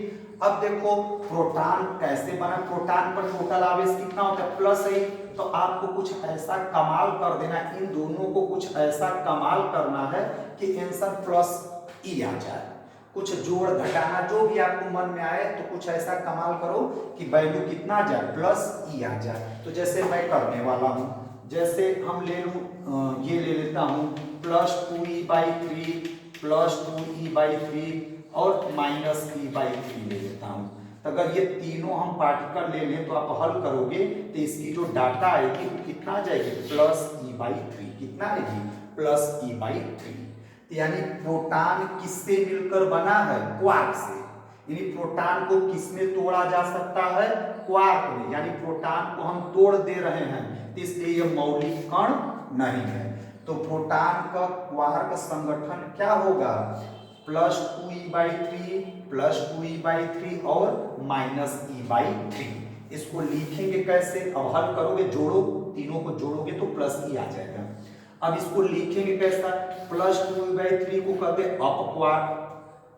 अब देखो प्रोटॉन कैसे बना। प्रोटॉन पर टोटल आवेश कितना होता है? प्लस है। तो आपको कुछ ऐसा कमाल कर देना, इन दोनों को कुछ ऐसा कमाल करना है कि आंसर +e आ जाए। कुछ जोड़ घटाना जो भी आपको मन में आए, तो कुछ ऐसा कमाल करो कि वैल्यू कितना आ जाए? +e आ जाए। तो जैसे मैं करने वाला हूँ, जैसे हम ले लूँ, ये ले लेता हूँ +2e/3, +2e/3 और -e/3 ले लेता हूँ। तो अगर ये तीनों हम पार्टिकल ले लें तो आप हल करोगे तो इसकी जो डाटा आएगी वो कितना आ जाएगी? +e/3। कितना आएगी? +e/3। यानी प्रोटॉन किससे मिलकर बना है? क्वार्क से। यानी प्रोटॉन को किसमें तोड़ा जा सकता है? क्वार्क में। यानी प्रोटॉन को हम तोड़ दे रहे हैं, तो इसलिए यह मौलिक कण नहीं है। तो प्रोटॉन का क्वार्क संगठन क्या होगा? +2e/3, +2e/3 और -e/3। इसको लिखेंगे कैसे? अब हल करोगे, जोड़ो, तीनों को जोड़ोगे तो +e आ जाएगा। अब इसको लिखेंगे कैसा? +2e/3 को कहते हैं अप क्वार्क,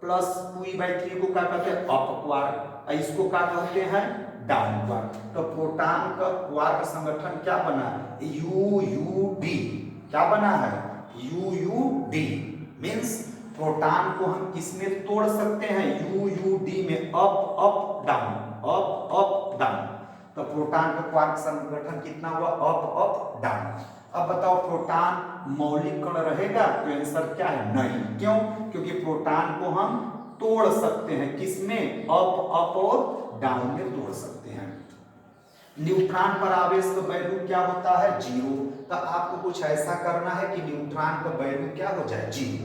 +2e/3 को क्या कहते हैं? अप क्वार्क, और इसको क्या कहते हैं? Down quark. तो प्रोटॉन का क्वार्क संगठन क्या बना? UUD। क्या बना है? UUD मींस प्रोटॉन को हम किसमें तोड़ सकते हैं? UUD में, up up down, up up down. तो प्रोटॉन का क्वार्क संगठन कितना हुआ? Up up down. अब बताओ प्रोटॉन मौलिक कण रहेगा? तो आंसर क्या है? नहीं। क्यों? क्योंकि प्रोटॉन को हम तोड़ सकते हैं, किसमें? अप अप और डाउन में तोड़ सकते हैं। न्यूट्रॉन पर आवेश का वैल्यू क्या होता है? 0। तो आपको कुछ ऐसा करना है कि न्यूट्रॉन का वैल्यू क्या हो जाए? 0।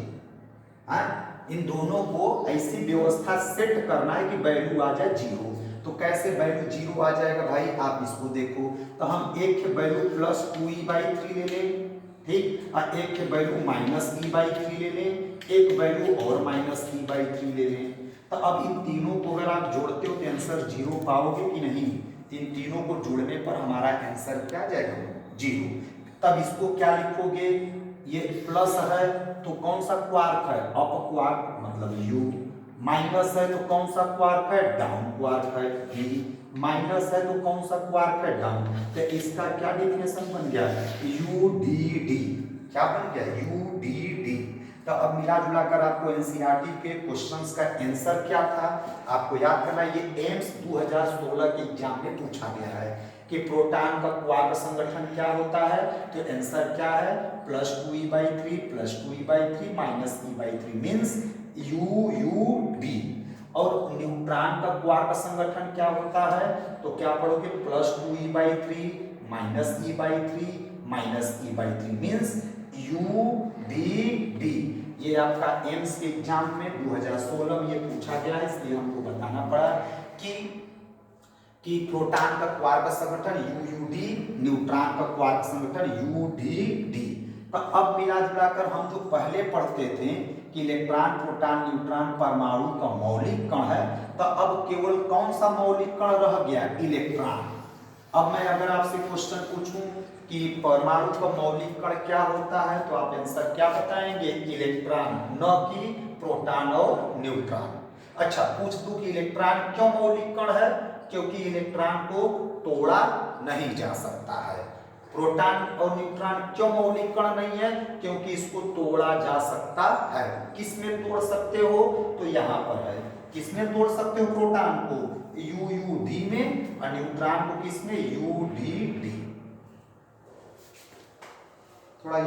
इन दोनों को ऐसी व्यवस्था सेट करना है कि वैल्यू आ जाए 0। तो कैसे वैल्यू 0 आ जाएगा भाई? आप इसको देखो। तो हम एक के वैल्यू +2e/3 ले लें, ठीक, और एक के वैल्यू -e/3 ले लें, एक वैल्यू और -e/3 ले लें। तो अब इन तीनों को अगर आप जोड़ते हो तो आंसर 0 पाओगे कि नहीं? इन तीनों को जोड़ने पर हमारा आंसर क्या आ जाएगा? 0। तब इसको क्या लिखोगे? ये प्लस है तो कौन सा क्वार्क है? अप क्वार्क मतलब U। माइनस है तो कौन सा क्वार्क है? डाउन क्वार्क है V। माइनस है तो कौन सा क्वार्क है? डाउन। तो इसका क्या डेफिनेशन बन गया? UDD। क्या बन गया? UDD। तो अब मिला जुला कर आपको एनसीईआरटी के क्वेश्चंस का आंसर क्या था आपको याद करना। ये एम्स 2016 के एग्जाम में पूछा गया है कि प्रोटॉन का क्वार्क संगठन क्या होता है। तो आंसर क्या है? +2e/3, +2e/3 -e/3 means UUD। और न्यूट्रॉन का क्वार्क संगठन क्या होता है? तो क्या पढ़ोगे? +2e/3 -e/3 -e/3 means UDD। ये आपका एम्स के एग्जाम में 2016 में ये पूछा गया है, इसलिए हमको बताना पड़ा कि प्रोटॉन का क्वार्क संगठन UUD, न्यूट्रॉन का क्वार्क संगठन UDD। तो अब मिला जुलाकर हम जो पहले पढ़ते थे कि इलेक्ट्रॉन, प्रोटॉन, न्यूट्रॉन परमाणु का मौलिक कण है, तो अब केवल कौन सा मौलिक कण रह गया? इलेक्ट्रॉन। अब मैं अगर आपसे क्वेश्चन पूछूं कि परमाणु का मौलिक कण क्या होता है, तो आप आंसर क्या बताएंगे? इलेक्ट्रॉन, न कि प्रोटॉन और न्यूट्रॉन। अच्छा, पूछ दूं कि इलेक्ट्रॉन क्यों मौलिक कण है? क्योंकि इलेक्ट्रॉन को तोड़ा नहीं जा सकता है। प्रोटॉन और न्यूट्रॉन क्यों मौलिक कण नहीं है? क्योंकि इसको तोड़ा जा सकता है। किसमें तोड़ सकते हो? तो यहाँ पर है। किसमें तोड़ सकते हो? प्रोटॉन को UUD में, और न्यूट्रॉन को किसमें? UDD। थोड़ा